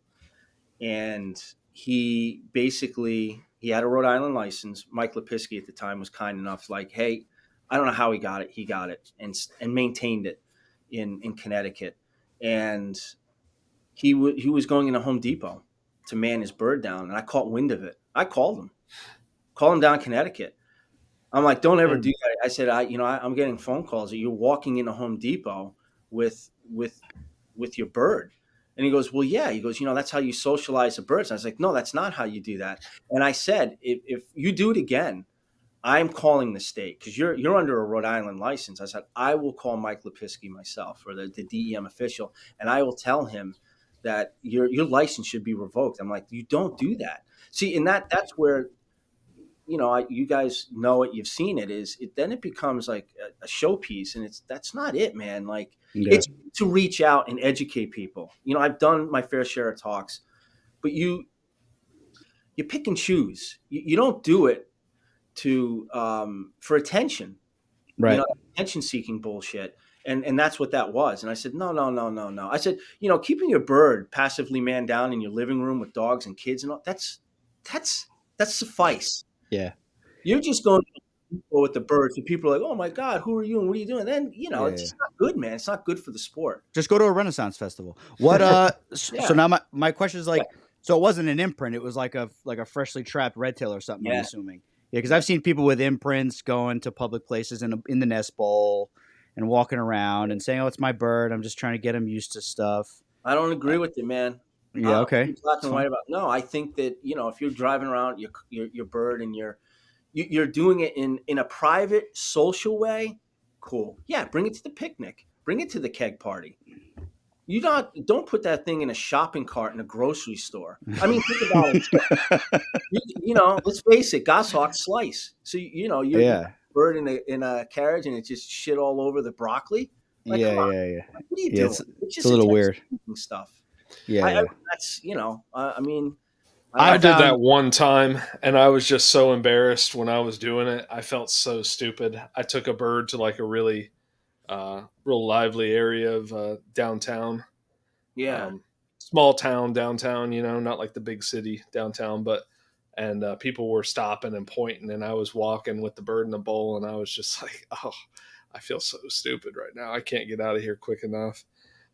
and he had a Rhode Island license. Mike Lepiski at the time was kind enough, like, hey, I don't know how he got it. He got it and maintained it in Connecticut, and he was going into Home Depot to man his bird down, and I caught wind of it. I called him down Connecticut. I'm like, don't ever do Mm. that. I said, I'm getting phone calls that you're walking into Home Depot with with with your bird. And he goes, well, yeah. He goes, that's how you socialize the birds. And I was like, no, that's not how you do that. And I said, if you do it again, I'm calling the state, because you're under a Rhode Island license. I said, I will call Mike Lepiski myself, or the DEM official, and I will tell him that your license should be revoked. I'm like, you don't do that. See, and that's where, you guys know it, you've seen it, then it becomes like a showpiece, and that's not it, man. Like, Yeah. it's to reach out and educate people. I've done my fair share of talks, but you pick and choose. You don't do it to for attention, Right. attention seeking bullshit. And that's what that was. And I said, no, no, no, no, no. I said, keeping your bird passively man down in your living room with dogs and kids and all, that's suffice. Yeah. You're just going with the birds, and people are like, oh my God, who are you and what are you doing? And then, Yeah. it's just not good, man. It's not good for the sport. Just go to a Renaissance festival. What Yeah. so now my question is, like, Yeah. so it wasn't an imprint, it was like a freshly trapped red tail or something, I'm Yeah. assuming. Yeah, because I've seen people with imprints going to public places in the nest bowl and walking around and saying, "Oh, it's my bird. I'm just trying to get him used to stuff." I don't agree with you, man. Yeah, okay. Black That's and fine. white about. No, I think that, if you're driving around your bird and you're doing it in a private social way, Cool. Yeah, bring it to the picnic. Bring it to the keg party. Don't put that thing in a shopping cart in a grocery store. I mean, think about it. Let's face it, goshawk slice. So you Yeah. bird in a carriage and it just shit all over the broccoli. Like, come Yeah, on, yeah, yeah. what are you Yeah, doing? It's it's a just little attention weird. seeking stuff. Yeah, I yeah. that's I mean, I I did that found one time, and I was just so embarrassed when I was doing it. I felt so stupid. I took a bird to like a really real lively area of downtown, yeah, um, small town downtown. Not like the big city downtown, but and people were stopping and pointing, and I was walking with the bird in the bowl, and I was just like, oh, I feel so stupid right now. I can't get out of here quick enough.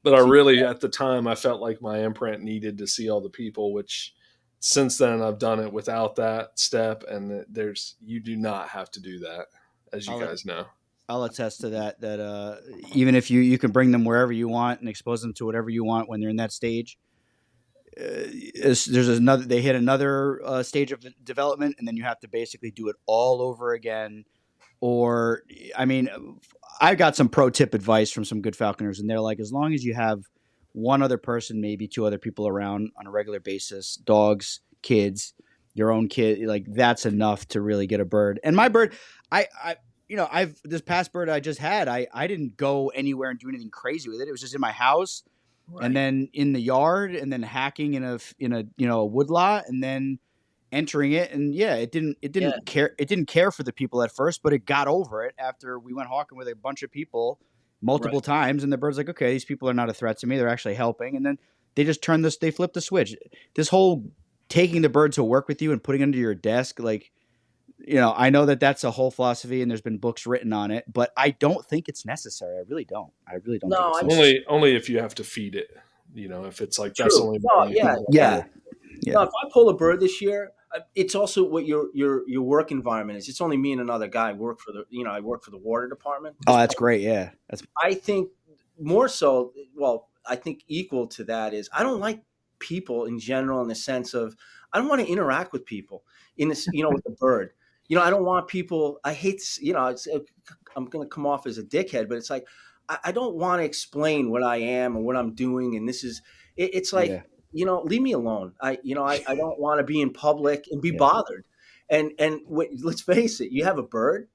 But I see, really, at the time, I felt like my imprint needed to see all the people, which since then I've done it without that step. And you do not have to do that, as you I'll guys know. I'll attest to that. That even if you can bring them wherever you want and expose them to whatever you want when they're in that stage. There's another. They hit another stage of development, and then you have to basically do it all over again. Or, I mean, I got some pro tip advice from some good falconers, and they're like, as long as you have one other person, maybe two other people around on a regular basis, dogs, kids, your own kid, like that's enough to really get a bird. And my bird, I've this past bird I just had, I didn't go anywhere and do anything crazy with it. It was just in my house, and right, then in the yard, and then hacking in a a woodlot, and then entering it. And yeah, it yeah, didn't care for the people at first, but it got over it after we went hawking with a bunch of people right. multiple times, and the bird's like, okay, these people are not a threat to me, they're actually helping. And then they flip the switch. This whole taking the bird to work with you and putting it under your desk, like, I know that that's a whole philosophy and there's been books written on it, but I don't think it's necessary. I really don't think No, it's I mean, necessary. Only if you have to feed it. If it's like that's the true. only No, way you yeah, can let yeah. go. Yeah, yeah, No, if I pull a bird this year, it's also what your work environment is. It's only me and another guy. I work for the water department. oh, It's that's great. Yeah, that's I think more so, well, I think equal to that is I don't like people in general in the sense of I don't want to interact with people in this, with the bird. I don't want people. I hate, I'm going to come off as a dickhead, but it's like I don't want to explain what I am and what I'm doing. And it's like, yeah, leave me alone. I don't want to be in public and be yeah, bothered. And let's face it, you have a bird,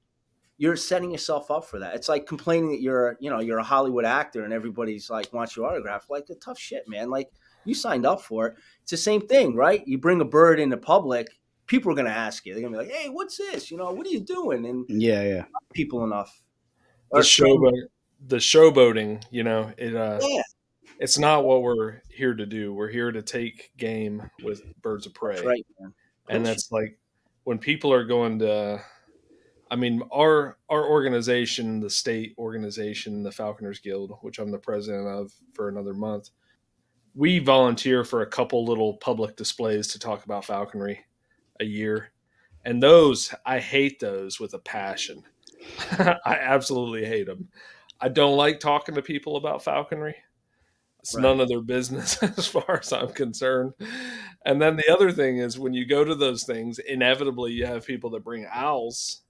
you're setting yourself up for that. It's like complaining that you're a Hollywood actor and everybody's like wants your autograph. Like, the tough shit, man. Like, you signed up for it. It's the same thing, right? You bring a bird into public, people are going to ask you. They're going to be like, "Hey, what's this? What are you doing?" And yeah, yeah, people enough The or strangers. showboating, Yeah, it's not what we're here to do. We're here to take game with birds of that's prey. right, man. And Bullshit. that's like when people are going to, I mean, our organization, the state organization, the Falconers Guild, which I'm the president of for another month, we volunteer for a couple little public displays to talk about falconry a year. And those, I hate those with a passion. I absolutely hate them. I don't like talking to people about falconry. It's Right. none of their business as far as I'm concerned. And then the other thing is when you go to those things, inevitably you have people that bring owls.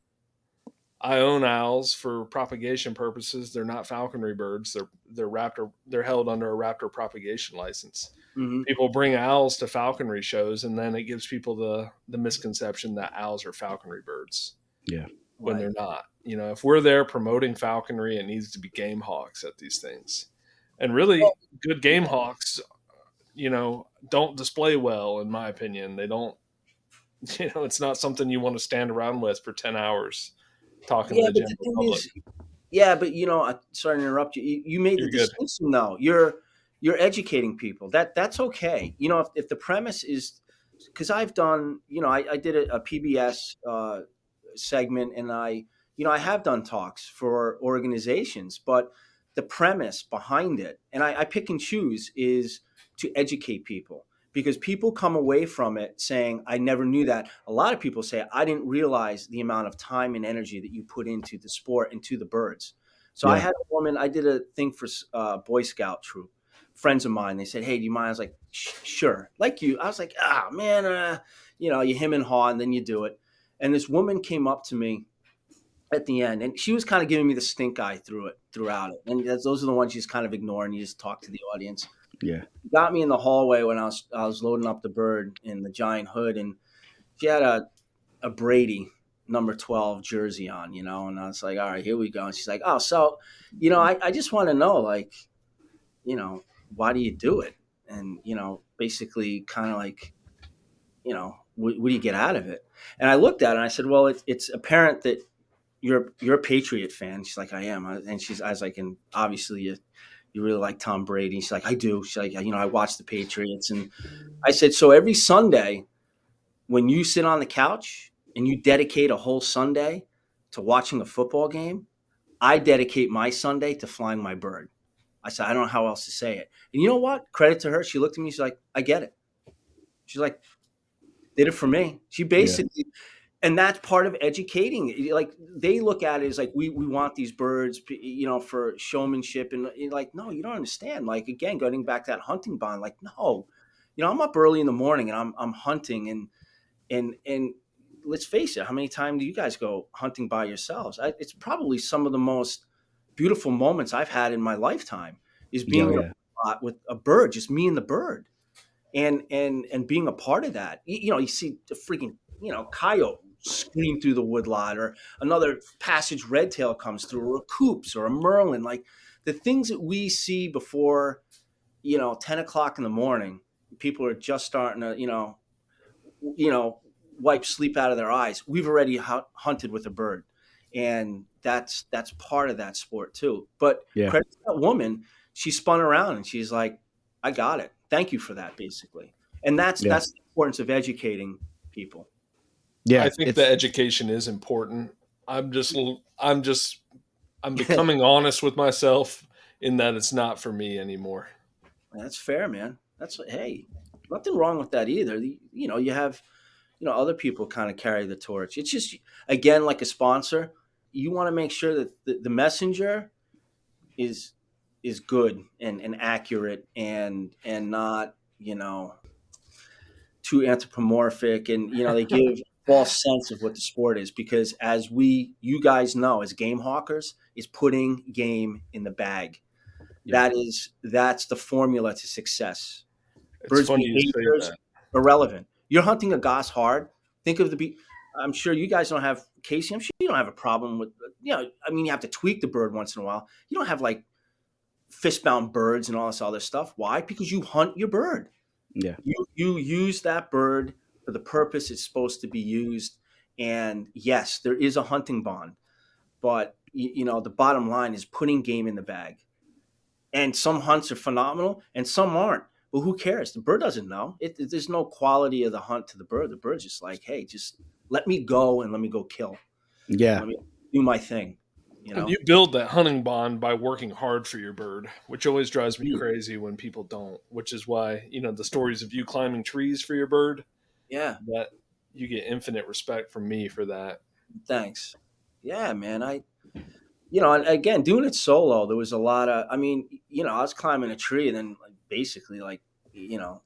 I own owls for propagation purposes. They're not falconry birds. They're raptor. They're held under a raptor propagation license. Hmm. People bring owls to falconry shows, and then it gives people the misconception that owls are falconry birds yeah. when Right. they're not. If we're there promoting falconry, it needs to be game hawks at these things. And really, Well, good game hawks, don't display well, in my opinion. They don't, it's not something you want to stand around with for 10 hours talking to yeah, the but the general thing public. is, yeah, but I sorry to interrupt you. You made the You're good. distinction though. You're educating people. That's okay. If the premise is because I've done, I did a PBS segment, and I have done talks for organizations, but the premise behind it, and I pick and choose, is to educate people because people come away from it saying, I never knew that. A lot of people say, I didn't realize the amount of time and energy that you put into the sport and to the birds. So I Yeah. had a woman, I did a thing for Boy Scout troop. Friends of mine, they said, "Hey, do you mind?" I was like, Sure." Like you, I was like, "Ah, man, you hem and haw, and then you do it." And this woman came up to me at the end, and she was kind of giving me the stink eye throughout it. And those are the ones you just kind of ignore and you just talk to the audience. Yeah. Got me in the hallway when I was loading up the bird in the giant hood, and she had a Brady number 12 jersey on, and I was like, all right, here we go. And she's like, oh, so, I just want to know, like, you know, why do you do it? And, basically kind of like, what do you get out of it? And I looked at it and I said, well, it's apparent that you're a Patriot fan. She's like, I am. And I was like, and obviously you really like Tom Brady. She's like, I do. She's like, I watch the Patriots. And I said, so every Sunday when you sit on the couch and you dedicate a whole Sunday to watching a football game, I dedicate my Sunday to flying my bird. I said, I don't know how else to say it. And you know what? Credit to her. She looked at me. She's like, I get it. She's like, did it for me. She Yeah. basically, and that's part of educating. Like they look at it as like, we want these birds, for showmanship. And you're like, no, you don't understand. Like, again, going back to that hunting bond, like, no, I'm up early in the morning and I'm hunting and let's face it, how many times do you guys go hunting by yourselves? It's probably some of the most beautiful moments I've had in my lifetime is Yeah. being in a Yeah. spot with a bird, just me and the bird, and being a part of that. You see the freaking coyote scream through the woodlot, or another passage red tail comes through, or a coops or a merlin, like the things that we see before 10 o'clock in the morning. People are just starting to you know, wipe sleep out of their eyes. We've already hunted with a bird, and that's part of that sport too. But Yeah. credit to that woman, she spun around and she's like, "I got it. Thank you for that." Basically, and that's Yeah. that's the importance of educating people. I Yeah. think the It's education is important. I'm just I'm just I'm becoming honest with myself in that it's not for me anymore. That's fair, man. Hey, nothing wrong with that either. You have other people kind of carry the torch. It's just, again, like a sponsor, you want to make sure that the messenger is good and accurate and not too anthropomorphic, and they give false sense of what the sport is, because as you guys know, as game hawkers, is putting game in the bag. Yeah. That's the formula to success. It's Birds' funny you say behaviors that. irrelevant. You're hunting a goss hard. Think of I'm sure you guys don't have, Casey. I'm sure you don't have a problem with. I mean, you have to tweak the bird once in a while. You don't have like fistbound birds and all this other stuff. Why? Because you hunt your bird. Yeah. You use that bird for the purpose it's supposed to be used. And yes, there is a hunting bond, but the bottom line is putting game in the bag. And some hunts are phenomenal and some aren't. But who cares? The bird doesn't know. There's no quality of the hunt to the bird. The bird's just like, hey, just let me go and let me go kill. Yeah. Let me do my thing. You And know. you build that hunting bond by working hard for your bird, which always drives me Mm. crazy when people don't, which is why, the stories of you climbing trees for your bird, Yeah. that you get infinite respect from me for that. Thanks. Yeah, man. And again, doing it solo, there was a lot of. I mean, I was climbing a tree and then basically like,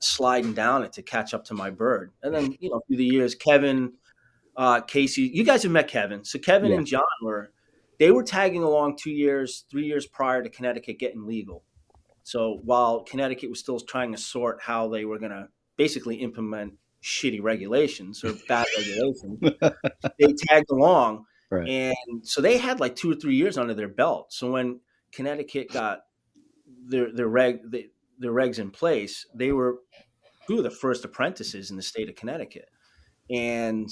sliding down it to catch up to my bird, and then through the years, Kevin, Casey, you guys have met Kevin. So Kevin Yeah. and John they were tagging along 2 years, 3 years prior to Connecticut getting legal. So while Connecticut was still trying to sort how they were going to basically implement shitty regulations or bad regulations, they tagged along. Right. And so they had like 2 or 3 years under their belt. So when Connecticut got their regs in place, they were two of the first apprentices in the state of Connecticut. And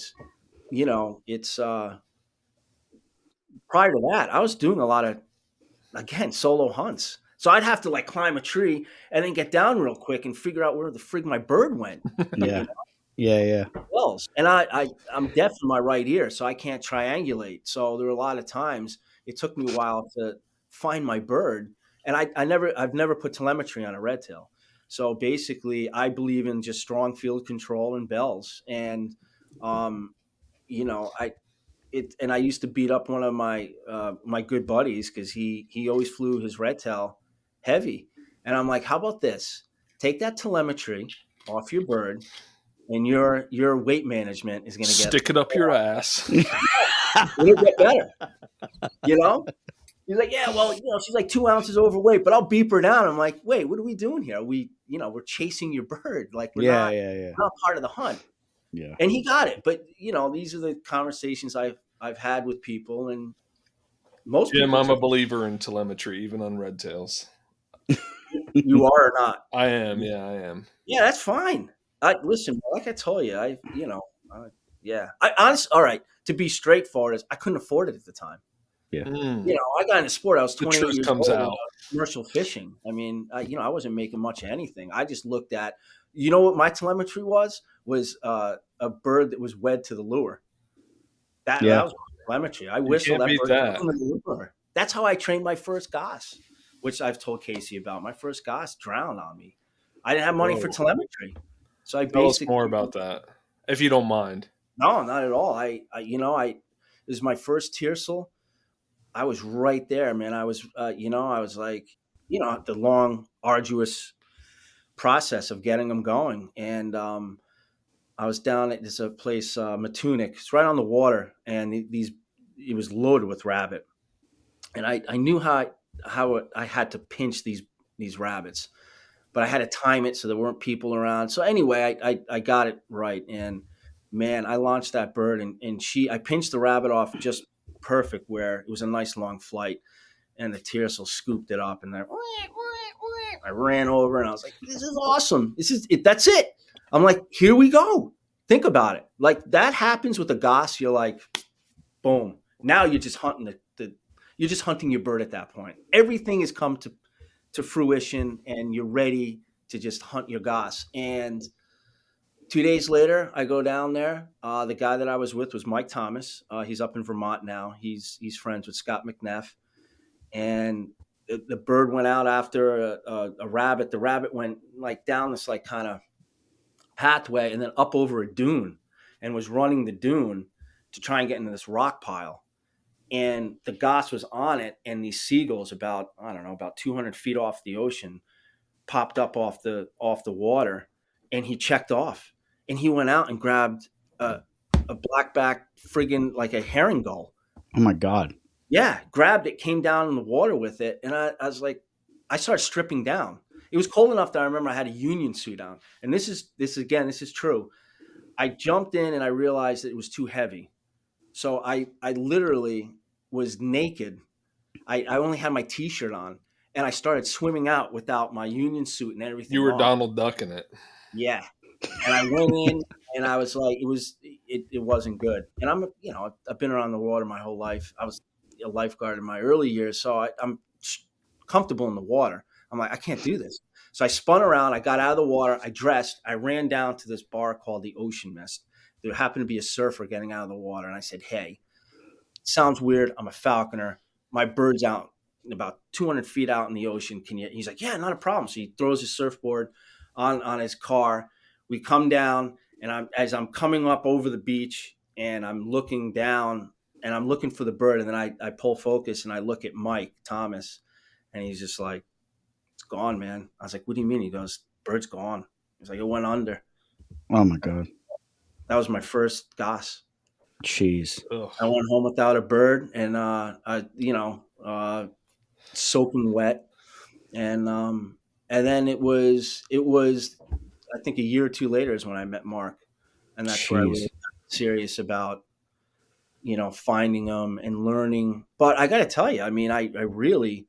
it's prior to that, I was doing a lot of, again, solo hunts. So I'd have to like climb a tree and then get down real quick and figure out where the frig my bird went. You Yeah. Yeah. Yeah. Wells. And I'm deaf in my right ear, so I can't triangulate. So there were a lot of times it took me a while to find my bird. And I've never put telemetry on a red tail. So basically I believe in just strong field control and bells. And um, I and I used to beat up one of my good buddies because he always flew his red tail heavy. And I'm like, how about this? Take that telemetry off your bird, and your weight management is going to get. Stick it up your ass. It'll get better, you know? He's like, yeah, well, she's like 2 ounces overweight, but I'll beep her down. I'm like, wait, what are we doing here? We're chasing your bird. Like Yeah, yeah, yeah, we're not part of the hunt. yeah. And he got it. But these are the conversations I've had with people, and most Jim, people I'm a take believer in telemetry, even on red tails. you are or not. I am. Yeah, I am. Yeah, that's fine. Listen, like I told you, yeah. I honestly, all right. To be straightforward, is I couldn't afford it at the time. Yeah. Mm. I got into sport. I was The 28 truth years comes old. out. Commercial fishing. I mean, I wasn't making much of anything. I just looked at, what my telemetry was a bird that was wed to the lure. That Yeah. was my telemetry. I You whistled can't that beat bird that. on the lure. That's how I trained my first goss, which I've told Casey about. My first goss drowned on me. I didn't have money for Whoa. telemetry, so I Tell us basically more about that, if you don't mind. no, not at all. It was my first tiersel. I was right there, man. I was like, the long, arduous process of getting them going. And I was down at this place, Matunic. It's right on the water, and it was loaded with rabbit. And I knew how I had to pinch these rabbits, but I had to time it so there weren't people around. So anyway, I got it right, and man, I launched that bird, and I pinched the rabbit off just perfect, where it was a nice long flight, and the tiercel scooped it up, and I ran over, and I was like, "This is awesome! This is it. That's it." I'm like, "Here we go." Think about it. Like that happens with a goss. You're like, boom. Now you're just hunting you're just hunting your bird at that point. Everything has come to fruition, and you're ready to just hunt your goss. And 2 days later, I go down there. The guy that I was with was Mike Thomas. He's up in Vermont now. He's friends with Scott McNeff, and the bird went out after a rabbit. The rabbit went like down this like kind of pathway and then up over a dune, and was running the dune to try and get into this rock pile. And the goss was on it, and these seagulls about, I don't know, about 200 feet off the ocean popped up off the water, and he checked off, and he went out and grabbed a blackback friggin' like a herring gull. Oh my God. Yeah, grabbed it, came down in the water with it, and I was like, I started stripping down. It was cold enough that I remember I had a union suit on, and this is true. I jumped in and I realized that it was too heavy, so I literally was naked. I only had my t-shirt on, and I started swimming out without my union suit and everything You were on. Donald ducking it. Yeah, and I went in, and I was like, it wasn't good. And I've been around the water my whole life. I was a lifeguard in my early years, so I'm comfortable in the water. I'm like, I can't do this. So I spun around. I got out of the water. I dressed. I ran down to this bar called the Ocean Mist. There happened to be a surfer getting out of the water, and I said, "Hey, sounds weird. I'm a falconer. My bird's out about 200 feet out in the ocean. Can you?" He's like, "Yeah, not a problem." So he throws his surfboard on his car. We come down, and as I'm coming up over the beach, and I'm looking down, and I'm looking for the bird, and then I pull focus, and I look at Mike Thomas, and he's just like, "It's gone, man." I was like, "What do you mean?" He goes, "Bird's gone." He's like, "It went under." Oh my God. That was my first goss. Jeez. Ugh. I went home without a bird, and soaking wet, and then it was I think a year or two later is when I met Mark, and that's where I really Jeez. got serious about finding them and learning. But I got to tell you, I mean, I really,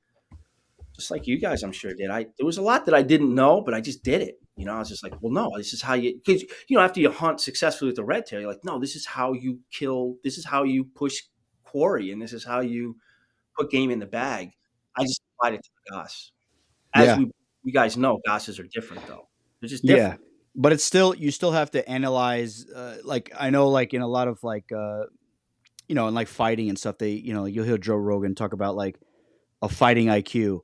just like you guys, I'm sure did. There was a lot that I didn't know, but I just did it. I was just like, well, no, this is how because after you hunt successfully with the red tail, you're like, no, this is how you kill. This is how you push quarry, and this is how you put game in the bag. I just applied it to the goss. As Yeah. you guys know, gosses are different though. They're just Yeah. different. But it's still, you still have to analyze, like, I know, like, in a lot of, like, in like fighting and stuff, they, you'll hear Joe Rogan talk about, like, a fighting IQ.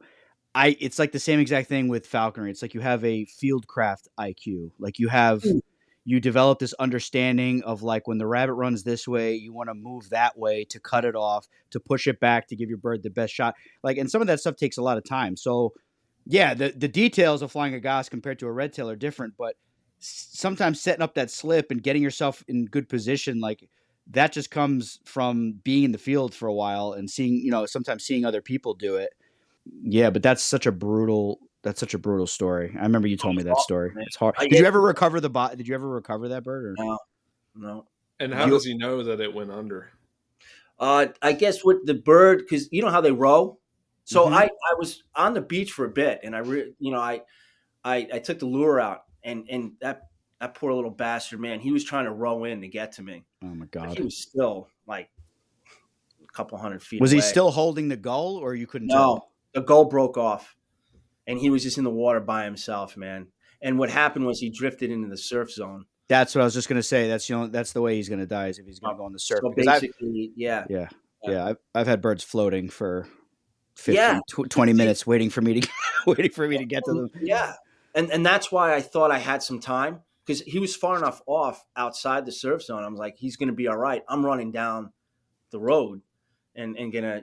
It's like the same exact thing with falconry. It's like you have a fieldcraft IQ. Like you develop this understanding of, like, when the rabbit runs this way, you want to move that way to cut it off, to push it back, to give your bird the best shot. Like, and some of that stuff takes a lot of time. So yeah, the details of flying a goss compared to a red tail are different, but sometimes setting up that slip and getting yourself in good position, like, that just comes from being in the field for a while and seeing, sometimes seeing other people do it. Yeah, but that's such a brutal story. I remember you told me It's that awful, story. man. It's hard. I Did you get ever recover did you ever recover that bird? Or? no, no. And how You, does he know that it went under? I guess with the bird, because you know how they row. So Mhm. I was on the beach for a bit, and I took the lure out, and that poor little bastard, man, he was trying to row in to get to me, Oh my but he god. was still like a couple 100 feet Was he away. still holding the gull, or you couldn't No, tell? the gull broke off, and he was just in the water by himself, man. And what happened was he drifted into the surf zone. That's what I was just gonna say. That's the way he's gonna die, is if he's Uh, gonna go on the surf. so Because I've basically, yeah, yeah yeah, I've had birds floating for yeah. 20 See, minutes waiting for me to waiting for me to get to them. yeah, and that's why I thought I had some time because he was far enough off outside the surf zone. I was like, he's going to be all right. I'm running down the road and gonna,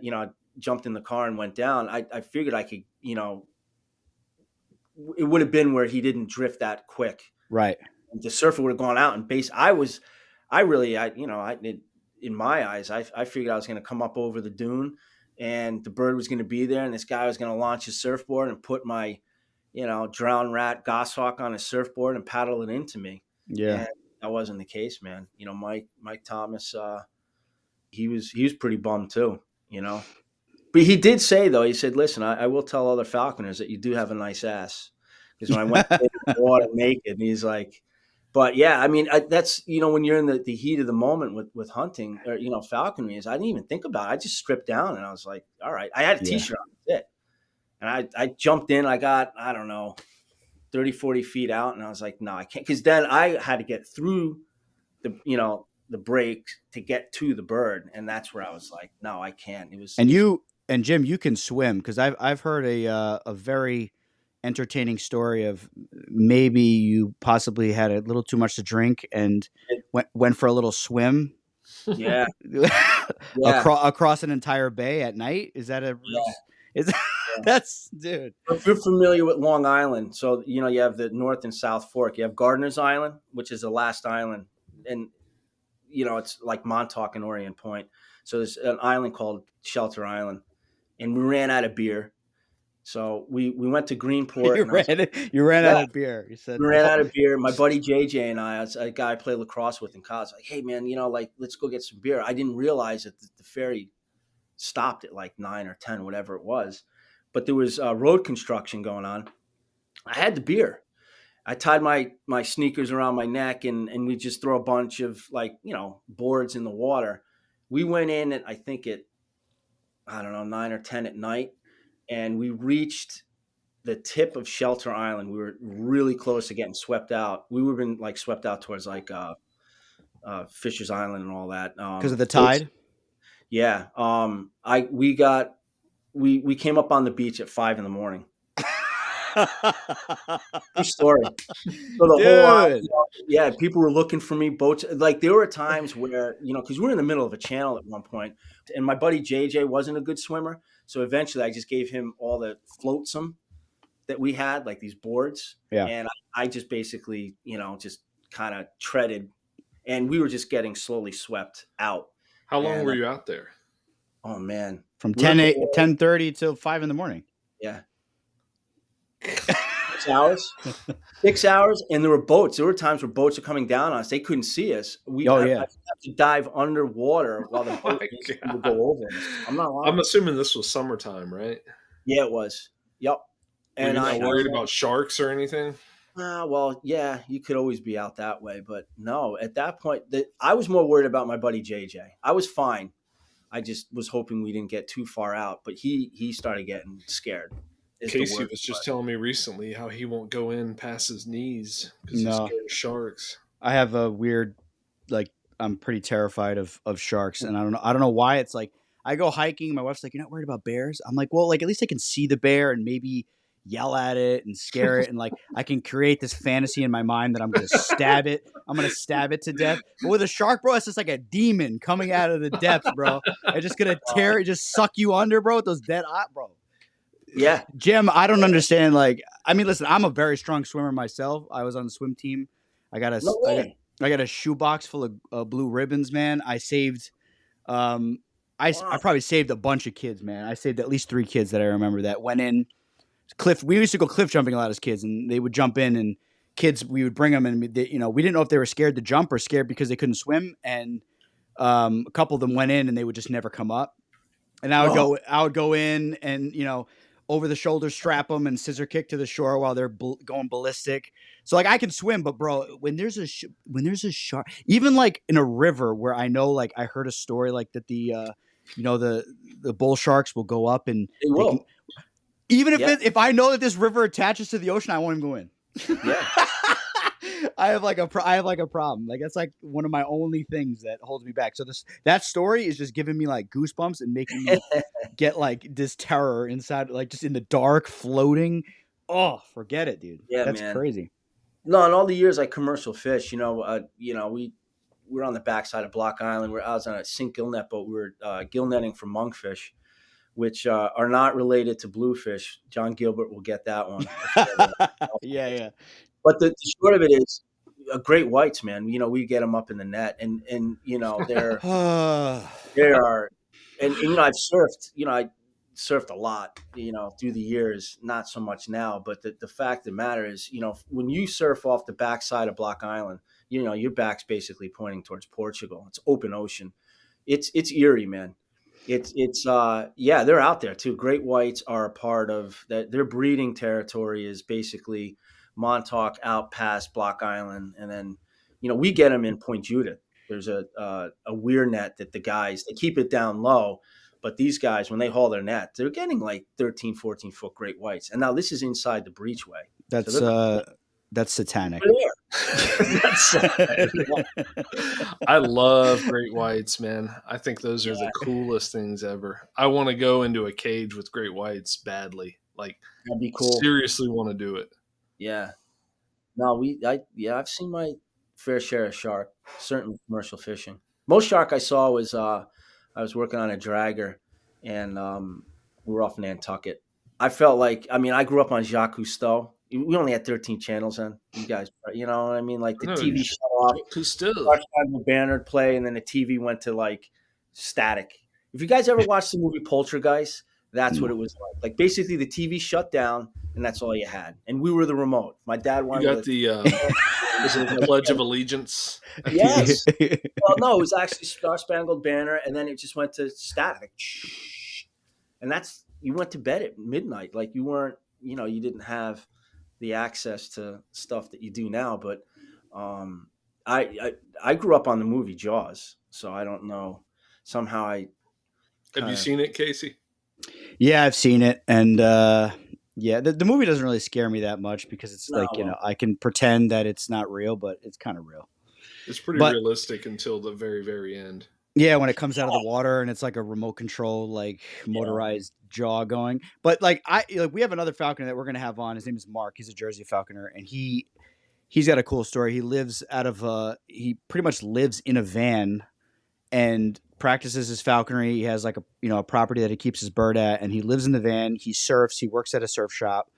jumped in the car and went down. I figured I could, it would have been where he didn't drift that quick. Right. The surfer would have gone out and I really, in my eyes, I figured I was going to come up over the dune and the bird was going to be there and this guy was going to launch his surfboard and put my, drowned rat goshawk on his surfboard and paddle it into me. Yeah. And that wasn't the case, man. Mike Thomas, he was pretty bummed too, but he did say though, he said, listen, I will tell other falconers that you do have a nice ass. Because when I went in the water naked, and he's like, but yeah, I mean, that's, when you're in the heat of the moment with hunting or, falconry is, I didn't even think about it. I just stripped down and I was like, all right, I had a Yeah. t-shirt on, that's it. And I jumped in, I got, I don't know, 30, 40 feet out. And I was like, no, I can't. Cause then I had to get through the break to get to the bird. And that's where I was like, no, I can't. And Jim, you can swim, because I've heard a very entertaining story of maybe you possibly had a little too much to drink and went for a little swim. Yeah. Yeah. across an entire bay at night. Is that a real? Yeah. Is that's dude? If you're familiar with Long Island, so you have the North and South Fork. You have Gardiner's Island, which is the last island, and it's like Montauk and Orient Point. So there's an island called Shelter Island, and we ran out of beer, so we went to Greenport. You ran out of beer. You said we ran out of beer. My buddy JJ and I, a guy I played lacrosse with in college, like, hey man, let's go get some beer. I didn't realize that the ferry stopped at like 9 or 10, whatever it was. But there was road construction going on. I had the beer. I tied my sneakers around my neck and we just throw a bunch of boards in the water. We went in at, I think I don't know, 9 or 10 at night. And we reached the tip of Shelter Island. We were really close to getting swept out. We were been swept out towards Fisher's Island and all that. Because of the tide? Yeah. We came up on the beach at 5 a.m. True story. So the whole people were looking for me. Boats, like there were times where because we were in the middle of a channel at one point, and my buddy JJ wasn't a good swimmer, so eventually I just gave him all the flotsam that we had, like these boards, and I just basically just kind of treaded, and we were just getting slowly swept out. How long were you out there? Oh man, from 10:30 till 5 a.m. Yeah. 6 hours, 6 hours, and there were boats. There were times where boats are coming down on us. They couldn't see us. I have to dive underwater while the boat would go over us. I'm not lying. I'm assuming this was summertime, right? Yeah, it was. Yep. And I'm not worried about sharks or anything. Well, yeah, you could always be out that way, but no. At that point, I was more worried about my buddy JJ. I was fine. I just was hoping we didn't get too far out, but he started getting scared. Casey was just telling me recently how he won't go in past his knees because he's scared of sharks. I have a weird, I'm pretty terrified of sharks, and I don't know why. It's like I go hiking. My wife's like, "You're not worried about bears?" I'm like, "Well, at least I can see the bear and maybe yell at it and scare it, and I can create this fantasy in my mind that I'm going to stab it. I'm going to stab it to death." But with a shark, bro, it's just like a demon coming out of the depths, bro. It's just going to tear it, just suck you under, bro. With those dead eye, bro. Yeah. Jim, I don't understand. Listen, I'm a very strong swimmer myself. I was on the swim team. I got I got a shoebox full of blue ribbons, man. I saved. Um, I Wow. probably saved a bunch of kids, man. I saved at least 3 kids that I remember that went in cliff. We used to go cliff jumping a lot as kids, and they would jump in, and kids we would bring them, and they, we didn't know if they were scared to jump or scared because they couldn't swim, and a couple of them went in and they would just never come up. And Oh, I would go in and over the shoulder strap them and scissor kick to the shore while they're going ballistic. So like I can swim, but bro, when there's a shark, even like in a river where I know like I heard a story like that the bull sharks will go up and they they can will. even Yeah. if I know that this river attaches to the ocean, I won't even go in. Yeah. I have like a problem. Like that's like one of my only things that holds me back. So that story is just giving me like goosebumps and making me get like this terror inside, like just in the dark, floating. Oh, forget it, dude. Yeah, That's man. crazy. No, in all the years I commercial fish, we were on the backside of Block Island where I was on a sink gill net boat. We were gill netting for monkfish, which are not related to bluefish. John Gilbert will get that one. Yeah, But the short of it is, great whites, man. We get them up in the net, and yeah. there are, and I've surfed. I surfed a lot. Through the years, not so much now. But the fact of the matter is, when you surf off the backside of Block Island, your back's basically pointing towards Portugal. It's open ocean. It's eerie, man. Yeah, they're out there too. Great whites are a part of that. Their breeding territory is basically Montauk out past Block Island, and then we get them in Point Judith. There's a weir net that the guys, they keep it down low, but these guys, when they haul their net, they're getting like 13, 14 foot great whites. And now this is inside the breachway, so that's they're that's satanic. That's I love great whites, man. I think those are the coolest things ever. I want to go into a cage with great whites badly. Like That'd be cool. seriously want to do it. Yeah. No, I've seen my fair share of shark, certainly commercial fishing. Most shark I saw was I was working on a dragger, and we were off Nantucket. I felt like, I grew up on Jacques Cousteau. We only had 13 channels on. You guys, you know what I mean? Like the No, TV shut off, who's still? the banner would play, and then the TV went to like static. If you guys ever watched the movie Poltergeist, that's what it was like. Like basically the TV shut down, and that's all you had. And we were the remote. My dad You wanted got the is it the Pledge of Allegiance? Yes. Well, no, it was actually Star Spangled Banner, and then it just went to static. And that's, you went to bed at midnight. Like you weren't, you didn't have the access to stuff that you do now. But I grew up on the movie Jaws, so I don't know. Somehow Have you seen it, Casey? Yeah, I've seen it, and yeah, the movie doesn't really scare me that much because it's No. like I can pretend that it's not real, but it's kind of real. It's pretty But- realistic until the very, very end. Yeah, when it comes out of the water and it's like a remote control, like motorized jaw going. But like we have another falconer that we're gonna have on. His name is Mark. He's a Jersey falconer, and he's got a cool story. He lives out of he pretty much lives in a van and practices his falconry. He has like a property that he keeps his bird at, and he lives in the van. He surfs. He works at a surf shop,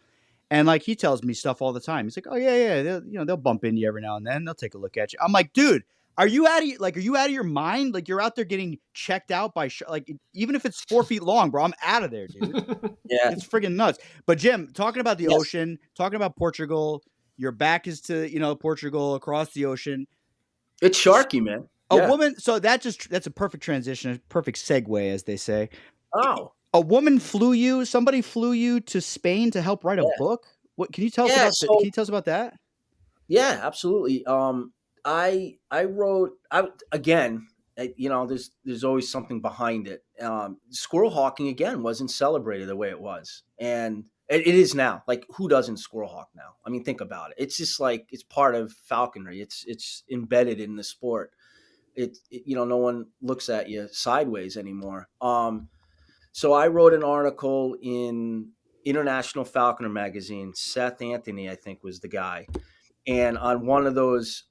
and like he tells me stuff all the time. He's like, "Oh yeah, they'll bump into you every now and then. They'll take a look at you." I'm like, "Dude, are you out of your mind? Like you're out there getting checked out by like even if it's 4 feet long, bro. I'm out of there, dude. Yeah. It's friggin' nuts." But Jim, talking about the Yes. ocean, talking about Portugal. Your back is to Portugal across the ocean. It's sharky, man. A Yeah. woman, so that's a perfect transition, a perfect segue, as they say. Oh. A woman somebody flew you to Spain to help write a book. What can you tell us Yeah, about so- can you tell us about that? Yeah, absolutely. I wrote again. There's always something behind it. Squirrel hawking again wasn't celebrated the way it was, and it is now. Like who doesn't squirrel hawk now? I mean, think about it. It's just like it's part of falconry. It's embedded in the sport. No one looks at you sideways anymore. So I wrote an article in International Falconer magazine. Seth Anthony, I think, was the guy. And on one of those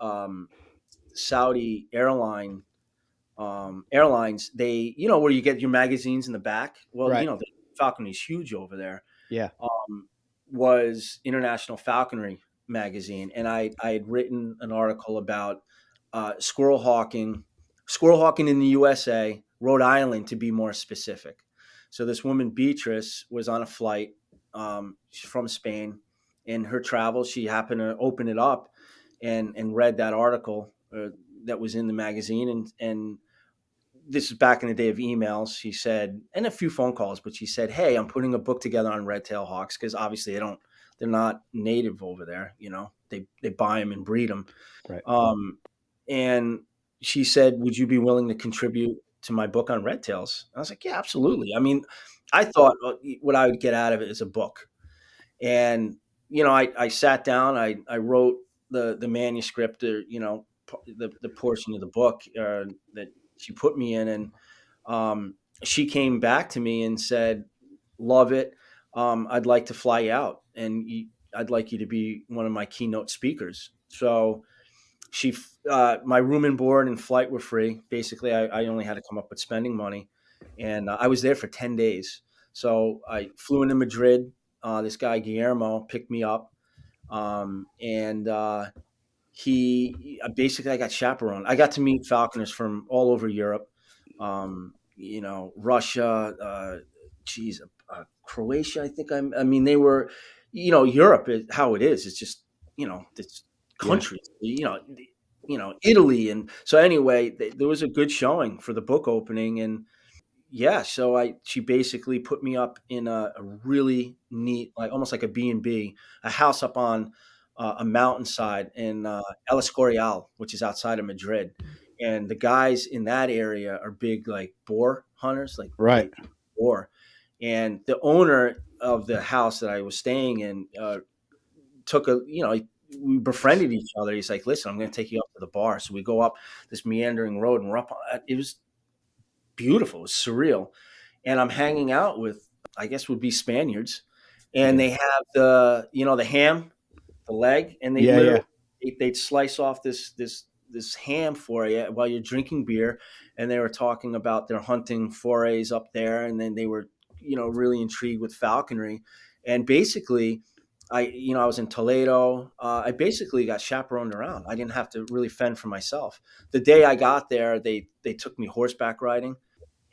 Saudi airlines, they, where you get your magazines in the back. Well, Right. The falconry is huge over there. Yeah. Was International Falconry magazine, and I had written an article about squirrel hawking in the USA, Rhode Island to be more specific. So this woman Beatrice was on a flight. She's from Spain. In her travels, she happened to open it up and read that article that was in the magazine, and this is back in the day of emails. She said, and a few phone calls, but she said, "Hey, I'm putting a book together on red-tailed hawks because obviously they're not native over there. You know, they buy them and breed them." Right. And she said, "Would you be willing to contribute to my book on red tails?" I was like, "Yeah, absolutely." I mean, I thought what I would get out of it is a book, and I sat down, I wrote the manuscript, or the portion of the book that she put me in, and she came back to me and said, "Love it. I'd like to fly you out, and I'd like you to be one of my keynote speakers." So my room and board and flight were free. Basically, I only had to come up with spending money, and I was there for 10 days. So I flew into Madrid. This guy Guillermo picked me up, and basically, I got chaperoned. I got to meet falconers from all over Europe, Russia, Croatia. I mean, they were, Europe is how it is. It's just, it's Yeah. countries, Italy. And so anyway, there was a good showing for the book opening, and yeah, so she basically put me up in a really neat, like almost like a B&B, a house up on a mountainside in El Escorial, which is outside of Madrid. And the guys in that area are big, like boar hunters, like Right. they boar. And the owner of the house that I was staying in we befriended each other. He's like, "Listen, I'm going to take you up to the bar." So we go up this meandering road, and we're up. It was beautiful. It was surreal. And I'm hanging out with, I guess would be Spaniards, and Yeah. they have the ham, the leg, and they Yeah. literally Yeah. they'd slice off this ham for you while you're drinking beer. And they were talking about their hunting forays up there, and then they were really intrigued with falconry. And basically, I was in Toledo. I basically got chaperoned around. I didn't have to really fend for myself. The day I got there, they took me horseback riding,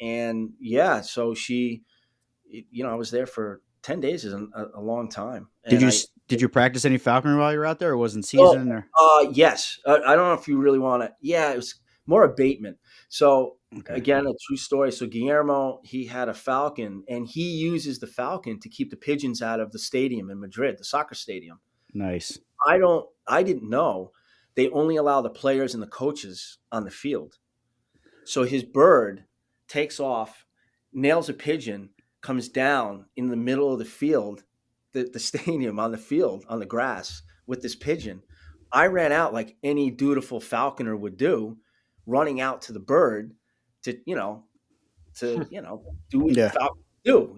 and yeah, so I was there for 10 days, is a long time. Did And you did you practice any falconry while you were out there, or wasn't oh, season? Or yes. I don't know if you really want to. Yeah, it was more abatement. So okay, again, a true story. So Guillermo, he had a falcon, and he uses the falcon to keep the pigeons out of the stadium in Madrid, the soccer stadium. nice. I didn't know they only allow the players and the coaches on the field. So his bird takes off, nails a pigeon, comes down in the middle of the field, the stadium, on the field, on the grass with this pigeon. I ran out like any dutiful falconer would do, running out to the bird to, do what Yeah. falcons do,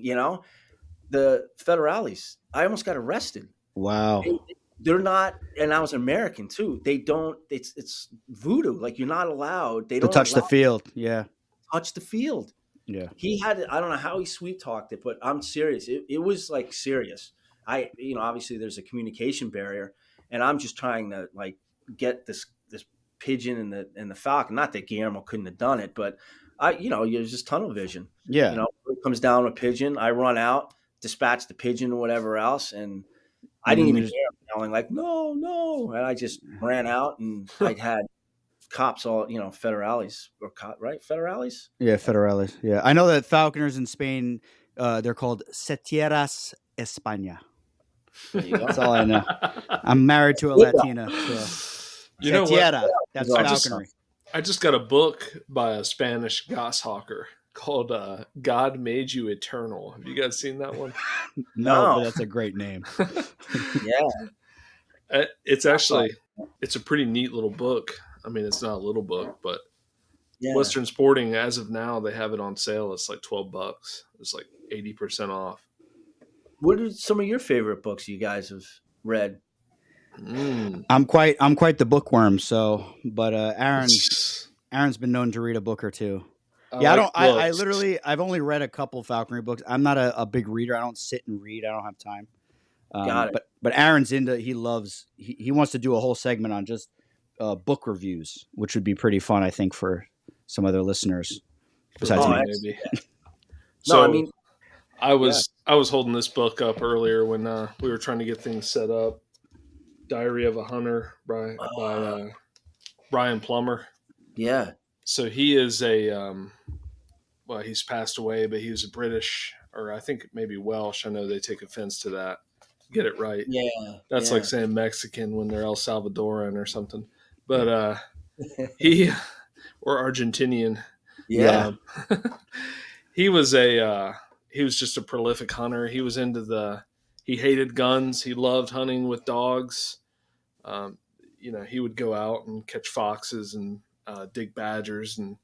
The federales, I almost got arrested. Wow. They, they're not, and I was American too. They don't, it's voodoo. Like, you're not allowed, they To don't touch the allow field. Yeah. touch the field. Yeah. He had, I don't know how he sweet talked it, but I'm serious. It was like serious. Obviously there's a communication barrier, and I'm just trying to like get this pigeon and the falcon. Not that Guillermo couldn't have done it, but there's just tunnel vision. Yeah. It comes down a pigeon, I run out, dispatch the pigeon or whatever else, and I And didn't then even there's hear him yelling like, "No, no!" And I just ran out, and I'd had cops all, federales or right, federales. yeah, federales. Yeah, I know that falconers in Spain, they're called setieras España. There you go. That's all I know. I'm married to a Latina, so You know what? setiera. That's I falconry. I just got a book by a Spanish goshawker called God Made You Eternal. Have you guys seen that one? No, but No. that's a great name. Yeah. It's actually, it's a pretty neat little book. I mean, it's not a little book, but Yeah. Western Sporting, as of now, they have it on sale. It's like $12. It's like 80% off. What are some of your favorite books you guys have read? I'm quite the bookworm. So, but Aaron's been known to read a book or two. I literally, I've only read a couple falconry books. I'm not a big reader. I don't sit and read. I don't have time. Got it. But Aaron's he wants to do a whole segment on just book reviews, which would be pretty fun, I think, for some other listeners for besides me me. maybe. No, I So mean, I yeah. was holding this book up earlier when we were trying to get things set up. Diary of a Hunter by Brian Plummer. Yeah. So he is a well, he's passed away, but he was a British, or I think maybe Welsh. I know they take offense to that. Get it right. Yeah. That's like Yeah. saying Mexican when they're El Salvadoran or something. But he or Argentinian. Yeah. Yeah. Um, he was a he was just a prolific hunter. He was into he hated guns. He loved hunting with dogs. Um, he would go out and catch foxes and dig badgers and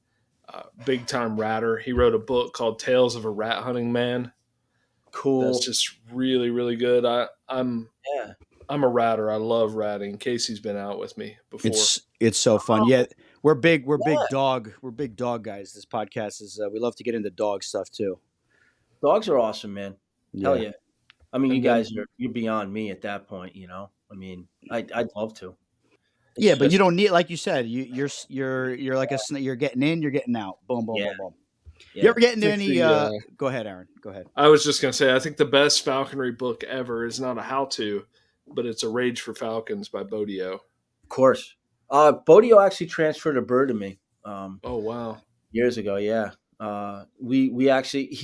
big time ratter. He wrote a book called Tales of a Rat Hunting Man. That's Cool. just really, really good. Yeah. I'm a ratter. I love ratting. Casey's been out with me before. It's so fun. Yeah, Oh, we're yeah. big dog guys. This podcast is we love to get into dog stuff too. Dogs are awesome, man. Hell Yeah. yeah. I mean, you And then guys you're beyond me at that point, you know. I mean, I'd love to. It's Yeah, but you just don't need, like you said, you're like you're getting in, you're getting out. Boom, boom, yeah, boom, boom. You yeah. ever get I into think any go ahead, Aaron. Go ahead. I was just gonna say I think the best falconry book ever is not a how to, but it's a Rage for Falcons by Bodio. Of course. Bodio actually transferred a bird to me Oh wow. years ago. Yeah. We actually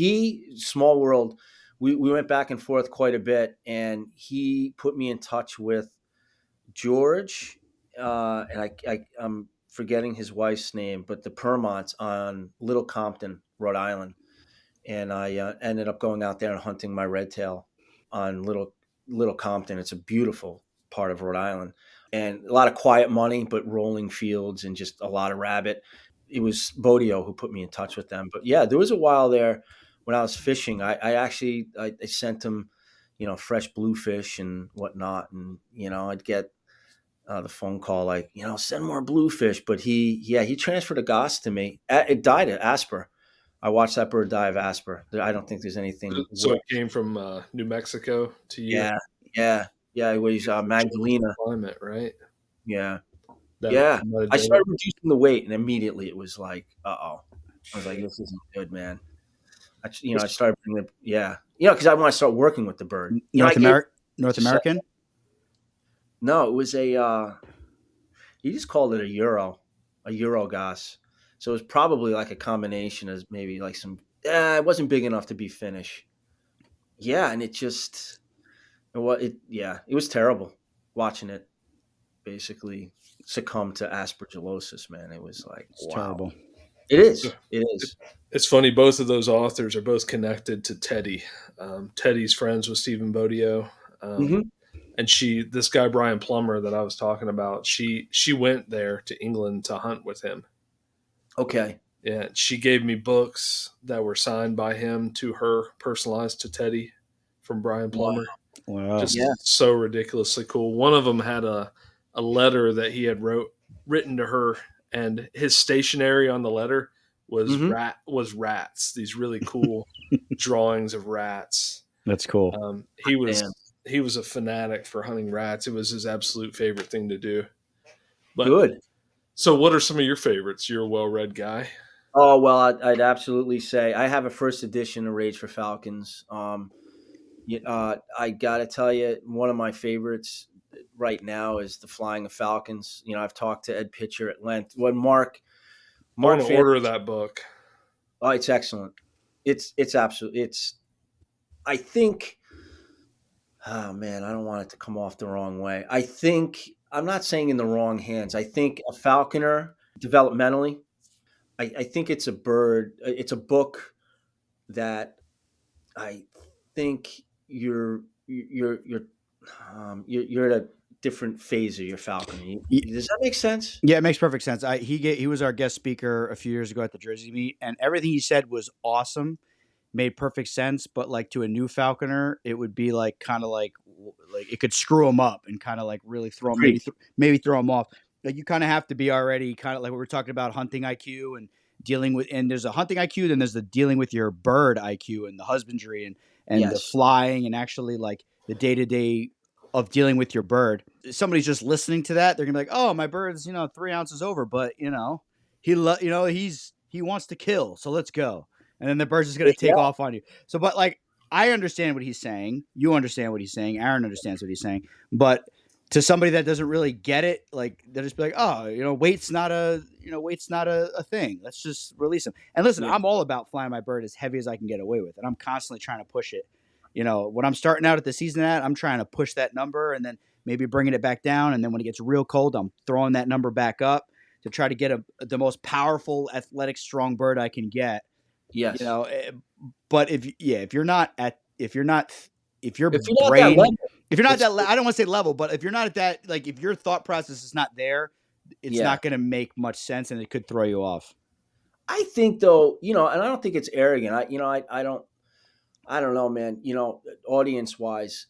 small world. We went back and forth quite a bit, and he put me in touch with George, and I'm forgetting his wife's name, but the Permonts on Little Compton, Rhode Island, and I ended up going out there and hunting my red tail on Little Compton. It's a beautiful part of Rhode Island, and a lot of quiet money, but rolling fields and just a lot of rabbit. It was Bodio who put me in touch with them. But yeah, there was a while there when I was fishing. I actually I sent him, fresh bluefish and whatnot, and I'd get the phone call like, send more bluefish. But he transferred a goss to me. It died at Asper. I watched that bird die of Asper. I don't think there's anything So worse. it came from New Mexico to you. Yeah, yeah, yeah. It was It's the changing Magdalena. climate, right? Yeah, That yeah. might have I done it. started reducing the weight, and immediately it was like, oh. I was like, this isn't good, man. I started bringing it. Yeah, because I want to start working with the bird. I North gave American North American? no. It was a. He just called it a Euro goss. So it was probably like a combination of maybe like some. It wasn't big enough to be Finnish. Yeah, and it just. It was terrible watching it basically succumb to aspergillosis, man. It was like, It's wow. terrible. It is. It is. It's funny. Both of those authors are both connected to Teddy. Teddy's friends with Stephen Bodio, Hmm. and this guy Brian Plummer that I was talking about. She went there to England to hunt with him. Okay. Yeah, she gave me books that were signed by him to her, personalized to Teddy from Brian Wow. Plummer. Wow. Just Yeah. so ridiculously cool. One of them had a letter that he had written to her, and his stationery on the letter was Hmm. rats. These really cool drawings of rats. That's cool. He was Damn. he was a fanatic for hunting rats. It was his absolute favorite thing to do. But Good. so, what are some of your favorites? You're a well-read guy. Oh well, I'd absolutely say I have a first edition of Rage for Falcons. I gotta tell you, one of my favorites right now is the Flying of Falcons. I've talked to Ed Pitcher at length. When I Mark want to Fan, order that book. oh, it's excellent. It's absolutely I think. Oh man, I don't want it to come off the wrong way. I think I'm not saying in the wrong hands. I think a falconer developmentally. I think it's a bird. It's a book that I think you're at a different phase of your falconry. Does that make sense? Yeah, it makes perfect sense. He was our guest speaker a few years ago at the Jersey meet, and everything he said was awesome, made perfect sense. But like to a new falconer, it would be like kind of like it could screw him up and kind of like really throw him, Agreed. maybe throw him off. Like you kind of have to be already kind of like we were talking about hunting IQ and dealing with, and there's a hunting IQ, then there's the dealing with your bird IQ and the husbandry and the Yes. flying and actually like the day to day of dealing with your bird. Somebody's just listening to that, they're gonna be like, "Oh, my bird's 3 ounces over, but he wants to kill, so let's go." And then the bird's just gonna take Yeah. off on you. So, but like, I understand what he's saying. You understand what he's saying. Aaron understands what he's saying. But to somebody that doesn't really get it, like they'll just be like, "Oh, weight's not a thing. Let's just release him." And listen, Yeah. I'm all about flying my bird as heavy as I can get away with, and I'm constantly trying to push it. When I'm starting out at the season I'm trying to push that number and then maybe bringing it back down. And then when it gets real cold, I'm throwing that number back up to try to get the most powerful, athletic, strong bird I can get. Yes. But if you're not if your If you're not that brain, level, if you're not that, I don't want to say level, but if you're not at that, like if your thought process is not there, it's yeah. not going to make much sense and it could throw you off. I think though, and I don't think it's arrogant. I don't know, man. Audience wise,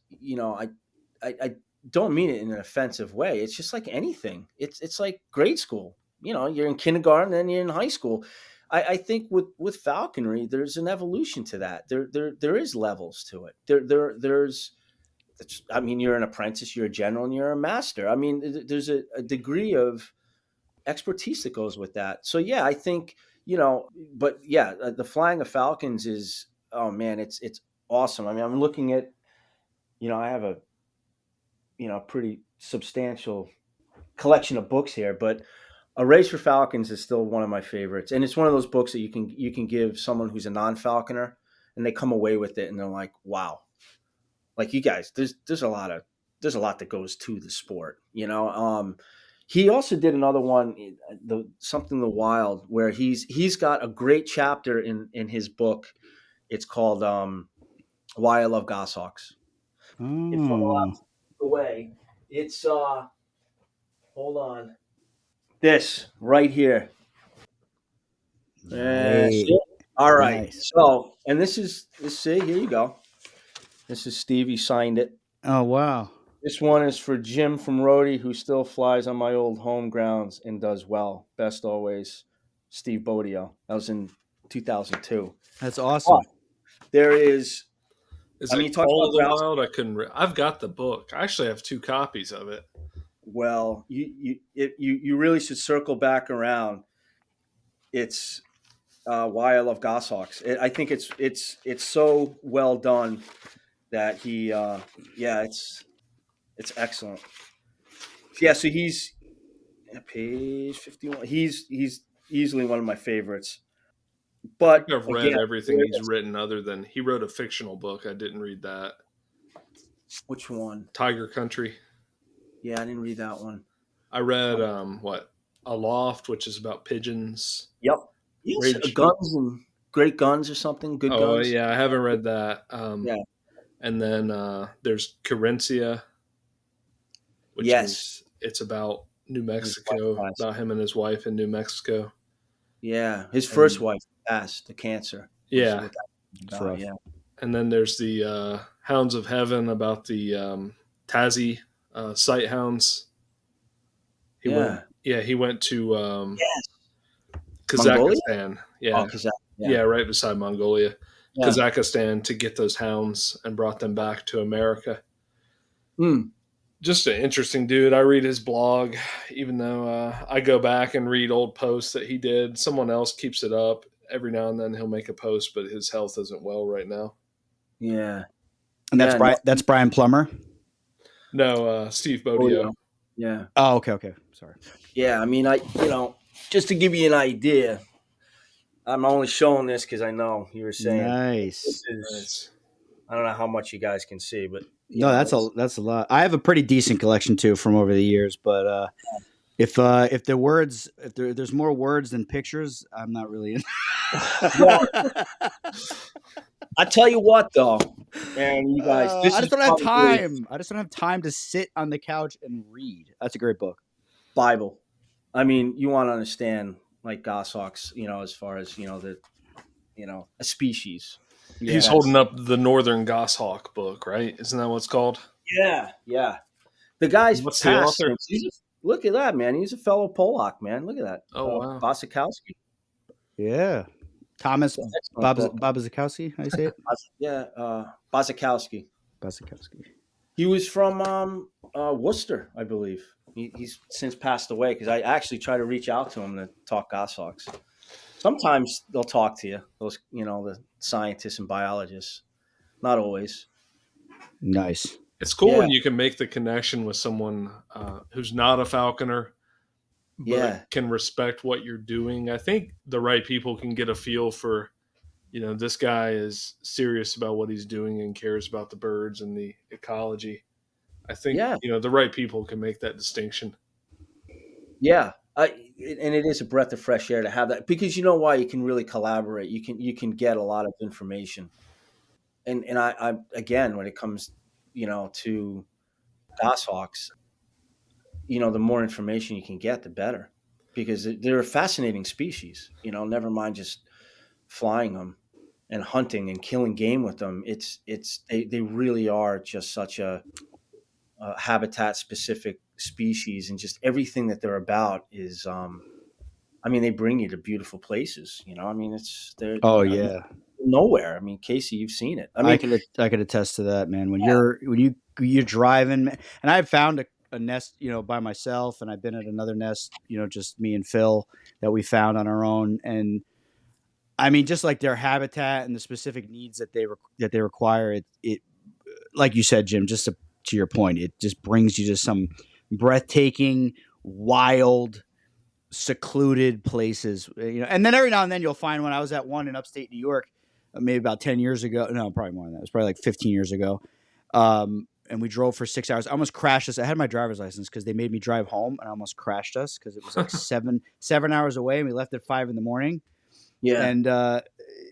I don't mean it in an offensive way. It's just like anything. It's like grade school. You're in kindergarten, then you're in high school. I think with falconry, there's an evolution to that. There is levels to it. There's. I mean, you're an apprentice, you're a general, and you're a master. I mean, there's a degree of expertise that goes with that. So yeah, I think but yeah, the flying of falcons is, oh man, it's awesome. I mean, I'm looking at, I have a pretty substantial collection of books here, but A Race for Falcons is still one of my favorites, and it's one of those books that you can give someone who's a non-falconer, and they come away with it, and they're like, wow, like you guys, there's a lot that goes to the sport. He also did another one, the Something the Wild, where he's got a great chapter in his book. It's called Why I Love Goshawks. If I'm allowed Oh, to take it away, it's hold on. This right here. nice, See? All right. nice. So, and see, here you go. This is Steve. He signed it. Oh, wow. This one is for Jim from Rhodey, who still flies on my old home grounds and does well. Best always, Steve Bodio. That was in 2002. That's But awesome. there is, Is I mean, it you talk Call about of the grouse. Wild? I couldn't. I've got the book. I actually have 2 copies of it. Well, you really should circle back around. It's Why I Love Goshawks. I think it's so well done that yeah, it's excellent. Yeah, so he's page 51. He's easily one of my favorites. I think But I've read again, everything he's written other than he wrote a fictional book. I didn't read that. which one? Tiger Country. Yeah, I didn't read that one. I read what Aloft, which is about pigeons. Yep. Yes, Rage. guns and great guns or something. Good Oh guns. yeah, I haven't read that. Yeah. And then there's Carencia, which Yes. is it's about New His wife Mexico, passed. about him and his wife in New Mexico. Yeah, his first And wife passed to cancer. Was yeah, what that was It's about. rough. Yeah. and then there's the Hounds of Heaven about the Tazi sight hounds. He went, Yeah. yeah, he went to Yes. Mongolia? Kazakhstan. Oh, Yeah, because that. Yeah. yeah, right beside Mongolia, Yeah. Kazakhstan, to get those hounds and brought them back to America. Hmm. Just an interesting dude. I read his blog, even though I go back and read old posts that he did. Someone else keeps it up. Every now and then he'll make a post, but his health isn't well right now. Yeah. And that's Yeah. No. Brian. That's Brian Plummer. No, Steve Oh, Bodio. yeah. Oh, okay. Sorry. Yeah. I mean, just to give you an idea, I'm only showing this because I know you were saying this Nice. is. Nice. I don't know how much you guys can see, but No, that's a lot. I have a pretty decent collection too from over the years, but if there's more words than pictures, I'm not really in. Well, I tell you what, though, and you guys, this I is just don't have probably time. I just don't have time to sit on the couch and read. That's a great book. Bible. I mean, you want to understand like goshawks, as far as a species. Yeah. He's holding up the Northern Goshawk book, right? Isn't that what it's called? Yeah, yeah. The guy's What's the passed. author? Look at that, man. He's a fellow Polak, man. Look at that. Oh, wow. Bosikowski. Yeah. Thomas Excellent book. Babazikowski, how do you say it? Yeah, Bosikowski. Babazikowski. He was from Worcester, I believe. He's since passed away because I actually try to reach out to him to talk goshawks. Sometimes they'll talk to you, those the scientists and biologists. Not always. Nice. It's cool Yeah, when you can make the connection with someone who's not a falconer, but yeah, can respect what you're doing. I think the right people can get a feel for, this guy is serious about what he's doing and cares about the birds and the ecology. I think, yeah, the right people can make that distinction. yeah. And it is a breath of fresh air to have that because you know why you can really collaborate. You can get a lot of information. And I again when it comes to goshawks, the more information you can get, the better, because they're a fascinating species. Never mind just flying them and hunting and killing game with them. They really are just such a habitat specific species, and just everything that they're about is. I mean, they bring you to beautiful places. I mean, it's they're Oh yeah. nowhere. I mean, Casey, you've seen it. I mean, I could attest to that, man. When you're driving, and I've found a nest, by myself, and I've been at another nest, just me and Phil that we found on our own, and I mean, just like their habitat and the specific needs that they require, it like you said, Jim, just to your point, it just brings you to some breathtaking, wild, secluded places, And then every now and then you'll find one. I was at one in upstate New York, maybe about 10 years ago. No, probably more than that. It was probably like 15 years ago. And we drove for 6 hours. I almost crashed us. I had my driver's license because they made me drive home, and I almost crashed us because it was like seven hours away, and we left at 5 in the morning, yeah, and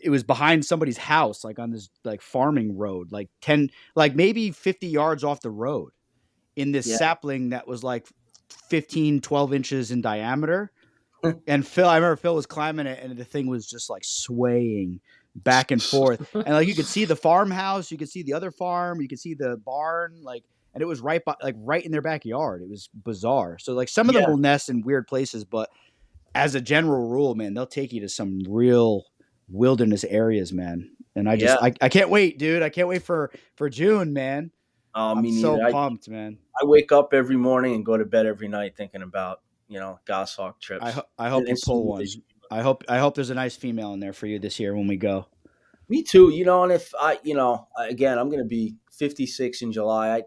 it was behind somebody's house, like on this like farming road, like 10, like maybe 50 yards off the road, in this yeah, sapling that was like 15, 12 inches in diameter. And I remember Phil was climbing it, and the thing was just like swaying back and forth. And like you could see the farmhouse, you could see the other farm, you could see the barn, and it was right in their backyard. It was bizarre. So like some of them yeah, will nest in weird places, but as a general rule, man, they'll take you to some real wilderness areas, man. And yeah. I can't wait, dude. I can't wait for June, man. I'm Me so neither. pumped, man. I wake up every morning and go to bed every night thinking about goshawk trips I hope and you pull seeing what they one. should be. I hope there's a nice female in there for you this year when we go. Me too. And if again, I'm going to be 56 in July.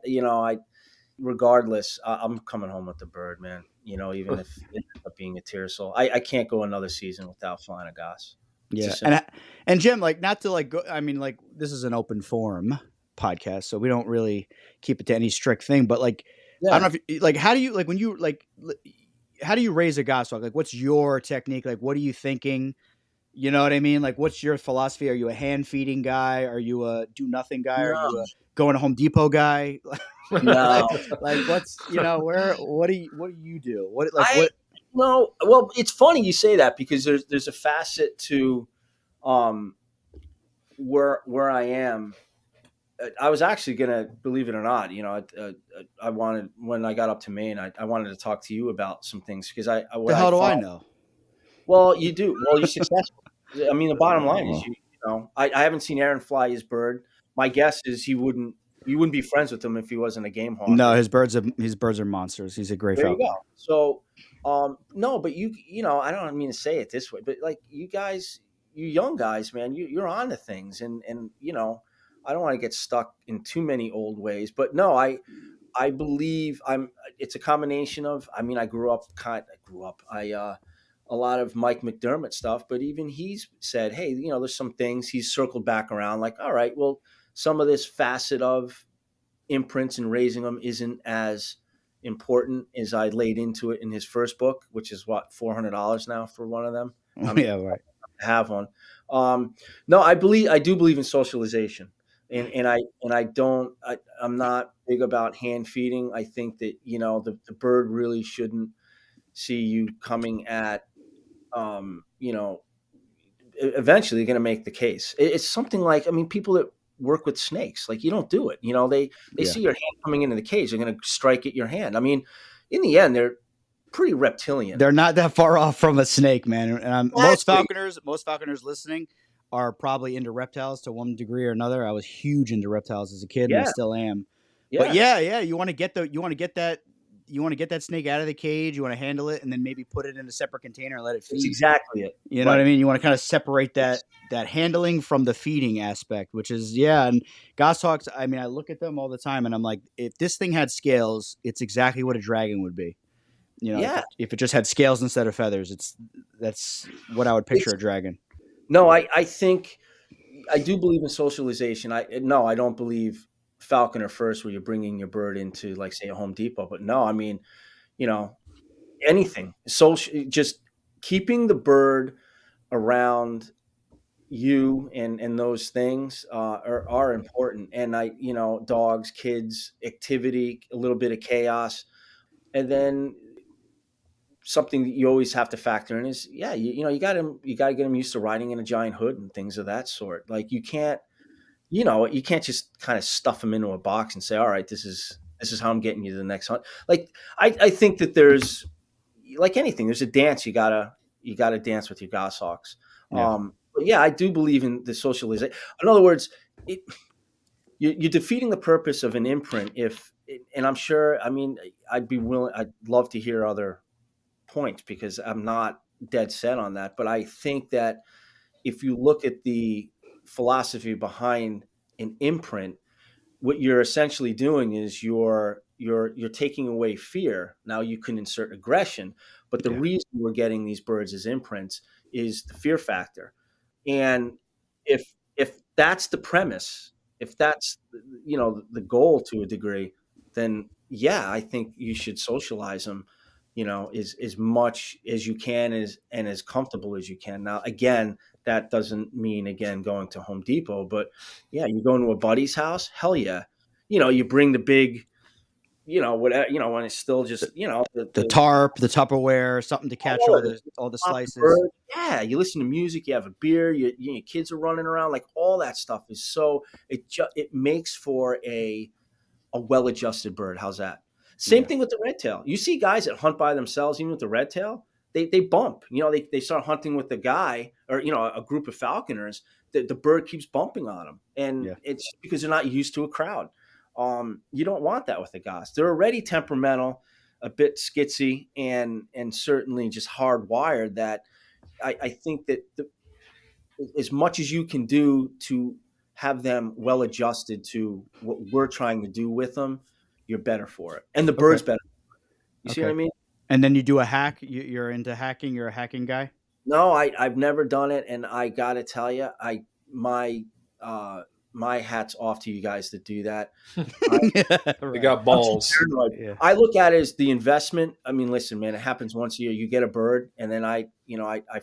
Regardless, I'm coming home with the bird, man. Even if it ends up being a Tiercel, I can't go another season without flying a goss. It's a Yeah, simple. and Jim, like not to like go. I mean, like this is an open forum podcast, so we don't really keep it to any strict thing. But like, I Yeah. don't know if like how do you like when you like how do you raise a goshawk? Like, what's your technique? Like, what are you thinking? You know what I mean? Like, what's your philosophy? Are you a hand feeding guy? Are you a do nothing guy? Are No, you a going to Home Depot guy? no. like what's where what do you do? What like I what? no. Well, it's funny you say that because there's a facet to um where I am. I was actually gonna, believe it or not, I wanted, when I got up to Maine, I wanted to talk to you about some things because what The I hell do found. I know? Well, you do. Well, you're successful. I mean, the bottom line is Oh. I haven't seen Aaron fly his bird. My guess is you wouldn't be friends with him if he wasn't a game No, hawker. his birds are monsters. He's a great There you go. falconer. So, no, but I don't mean to say it this way, but like you guys, you young guys, man, you're on to things, and I don't want to get stuck in too many old ways, but no, I believe it's a combination of, I mean, a lot of Mike McDermott stuff, but even he's said, hey, there's some things he's circled back around, like, all right, well, some of this facet of imprints and raising them isn't as important as I laid into it in his first book, which is what, $400 now for one of them. I'm Yeah, right. have one. No, I do believe in socialization, and I don't. I'm not big about hand feeding. I think that the bird really shouldn't see you coming at. You know, eventually going to make the case. It's something like, I mean, people that work with snakes, like, you don't do it. They Yeah. see your hand coming into the cage, they're going to strike at your hand. I mean, in the end, they're pretty reptilian. They're not that far off from a snake, man. And Exactly. most falconers listening are probably into reptiles to one degree or another. I was huge into reptiles as a kid, and I Yeah. still am. But Yeah, yeah, you want to get that snake out of the cage. You want to handle it, and then maybe put it in a separate container and let it that's feed. exactly it. You know what Right. I mean? You want to kind of separate It's that handling from the feeding aspect, which is yeah. And goshawks, I mean, I look at them all the time, and I'm like, if this thing had scales, it's exactly what a dragon would be. You know, yeah. if it just had scales instead of feathers, that's what I would picture It's a dragon. no, I think I do believe in socialization. I don't believe falconer first, where you're bringing your bird into, like, say, a Home Depot. But no, I mean, you know, anything. Social, just keeping the bird around you and those things are important. And dogs, kids, activity, a little bit of chaos, and then something that you always have to factor in is, yeah, you got to get them used to riding in a giant hood and things of that sort. Like, you can't just kind of stuff them into a box and say, all right, this is how I'm getting you to the next hunt. Like, I think that there's, like anything, there's a dance you gotta dance with your goshawks. Yeah. But yeah, I do believe in the socialization. In other words, it, you're defeating the purpose of an imprint if, and I'm sure, I mean, I'd love to hear other points, because I'm not dead set on that. But I think that if you look at the philosophy behind an imprint, what you're essentially doing is you're taking away fear. Now you can insert aggression, but the Yeah. reason we're getting these birds as imprints is the fear factor. And if that's the premise, if that's the goal to a degree, then yeah, I think you should socialize them, as much as you can, and as comfortable as you can. Now, again, that doesn't mean, again, going to Home Depot, but yeah, you go into a buddy's house, hell yeah, you bring the big, whatever, when it's still just, The tarp, the Tupperware, something to catch all of it. all the Pop the slices. bird. Yeah, you listen to music, you have a beer, your kids are running around, like, all that stuff is so, it makes for a well-adjusted bird. How's that? Same Yeah. thing with the red tail. You see guys that hunt by themselves, even with the red tail, they bump. They start hunting with the guy, or a group of falconers. The bird keeps bumping on them, and Yeah. it's because they're not used to a crowd. You don't want that with the goss. They're already temperamental, a bit skitsy, and certainly just hardwired. That I think that as much as you can do to have them well adjusted to what we're trying to do with them, you're better for it, and the Okay. bird's better. You see what I Okay. mean? And then you do a hack. You're into hacking. You're a hacking guy. No, I've never done it, and I gotta tell you, my uh, my hat's off to you guys that do that. I, They Right. got I'm too balls. paranoid. Yeah. I look at it as the investment. I mean, listen, man, it happens once a year. You get a bird, and then I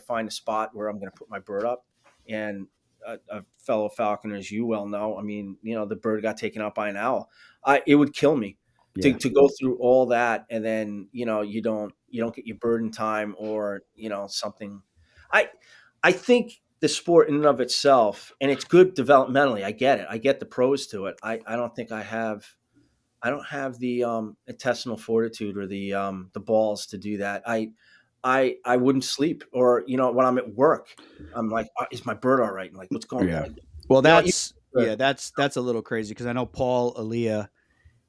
find a spot where I'm going to put my bird up. And a fellow falconer, as you well know, I mean, the bird got taken out by an owl. It would kill me to, Yeah. to go through all that, and then you don't get your bird in time, or something. I I think the sport in and of itself, and it's good developmentally. I get it. I get the pros to it. I don't think I don't have the intestinal fortitude, or the balls to do that. I wouldn't sleep, or when I'm at work, I'm like, is my bird all right? And like, what's going on? Yeah. Like, Well, you know, you, that's a little crazy because I know Paul Aaliyah.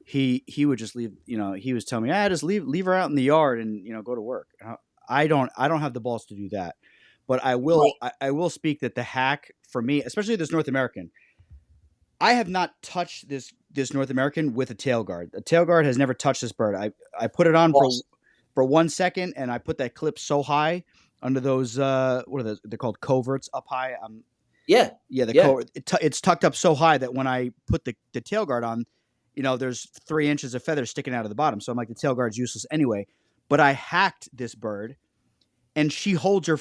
He would just leave. He was telling me, just leave her out in the yard and go to work. I don't have the balls to do that, but I right. will. I will speak that the hack for me, especially this North American. I have not touched this North American with a tail guard. A tail guard has never touched this bird. I put it on Awesome. for 1 second, and I put that clip so high under those what are those? They're called coverts up high. Yeah, Yeah, yeah, it's tucked up so high that when I put the tail guard on, there's 3 inches of feather sticking out of the bottom. So I'm like, the tail guard's useless anyway. But I hacked this bird, and she holds her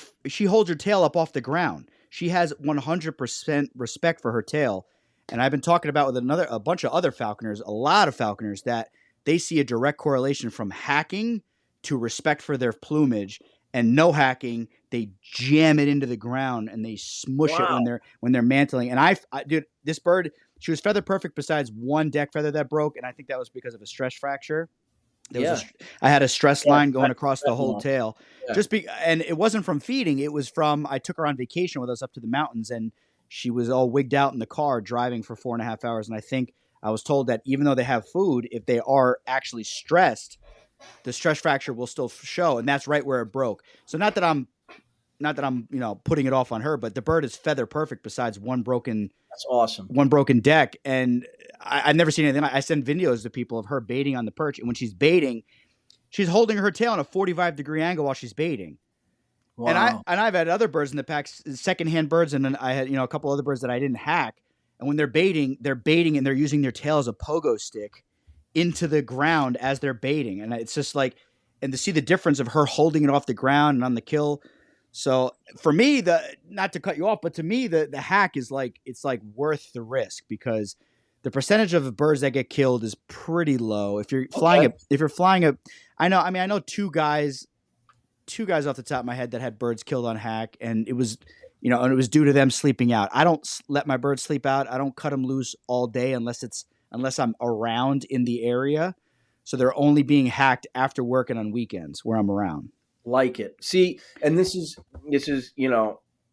tail up off the ground. She has 100% respect for her tail. And I've been talking about with a bunch of other falconers, a lot of falconers, that they see a direct correlation from hacking to respect for their plumage, and no hacking, they jam it into the ground and they smush it wow, when they're mantling. And dude, this bird, she was feather perfect besides one deck feather that broke, and I think that was because of a stress fracture. yeah, I had a stress yeah, line going across the whole tail. yeah. And it wasn't from feeding. It was from, I took her on vacation with us up to the mountains, and she was all wigged out in the car driving for 4.5 hours. And I think I was told that even though they have food, if they are actually stressed, the stress fracture will still show, and that's right where it broke. So not that I'm putting it off on her, but the bird is feather perfect besides That's awesome. one broken deck, and I've never seen anything. I send videos to people of her baiting on the perch, and when she's baiting, she's holding her tail on a 45-degree angle while she's baiting. Wow. And I've had other birds in the pack, secondhand birds, and then I had a couple other birds that I didn't hack. And when they're baiting and they're using their tail as a pogo stick into the ground as they're baiting, and it's just like, and to see the difference of her holding it off the ground and on the kill. So for me, not to cut you off, but to me, the hack is like, it's like worth the risk, because the percentage of birds that get killed is pretty low. If you're flying I know two guys off the top of my head that had birds killed on hack, and it was due to them sleeping out. I don't let my birds sleep out. I don't cut them loose all day unless I'm around in the area. So they're only being hacked after work and on weekends where I'm around. Like it. See, and this is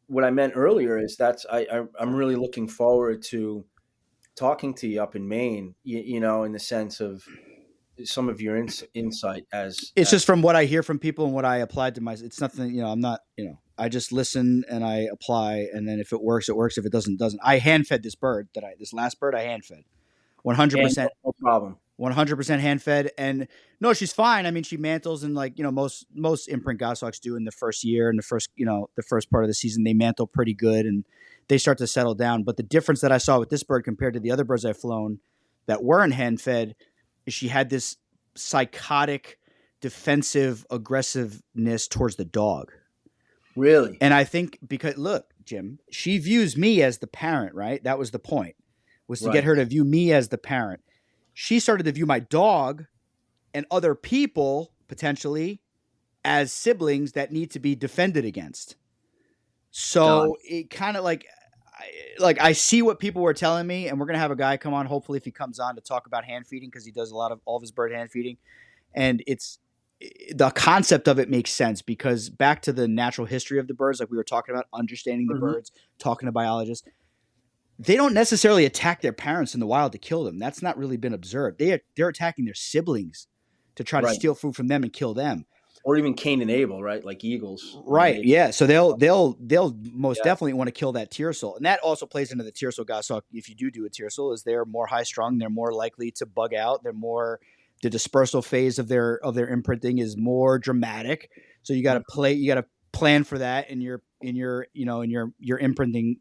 what I meant earlier is I'm really looking forward to talking to you up in Maine, in the sense of some of your insight It's just from what I hear from people and what I applied to it's nothing, I'm not, I just listen and I apply, and then if it works, it works. If it doesn't, it doesn't. I hand fed this last bird I hand fed 100%. No problem. 100% hand fed, and no, she's fine. I mean, she mantles, and most imprint goshawks do in the first year and the first part of the season, they mantle pretty good and they start to settle down. But the difference that I saw with this bird compared to the other birds I've flown that weren't hand fed is she had this psychotic defensive aggressiveness towards the dog. Really? And I think because, look, Jim, she views me as the parent, right? That was the point, was to get her to view me as the parent. She started to view my dog and other people potentially as siblings that need to be defended against. So it kind of like I see what people were telling me, and we're going to have a guy come on, hopefully, if he comes on, to talk about hand feeding, because he does all of his bird hand feeding. And the concept of it makes sense, because back to the natural history of the birds, like we were talking about, understanding the birds, talking to biologists, they don't necessarily attack their parents in the wild to kill them. That's not really been observed. They're attacking their siblings to try to steal food from them and kill them. Or even Cain and Abel, right? Like eagles. Right. Yeah. So they'll most definitely want to kill that tiercel. And that also plays into the tiercel goshawk. If you do a tiercel, is they're more high strung, they're more likely to bug out. The dispersal phase of their imprinting is more dramatic. So you got to plan for that in your imprinting,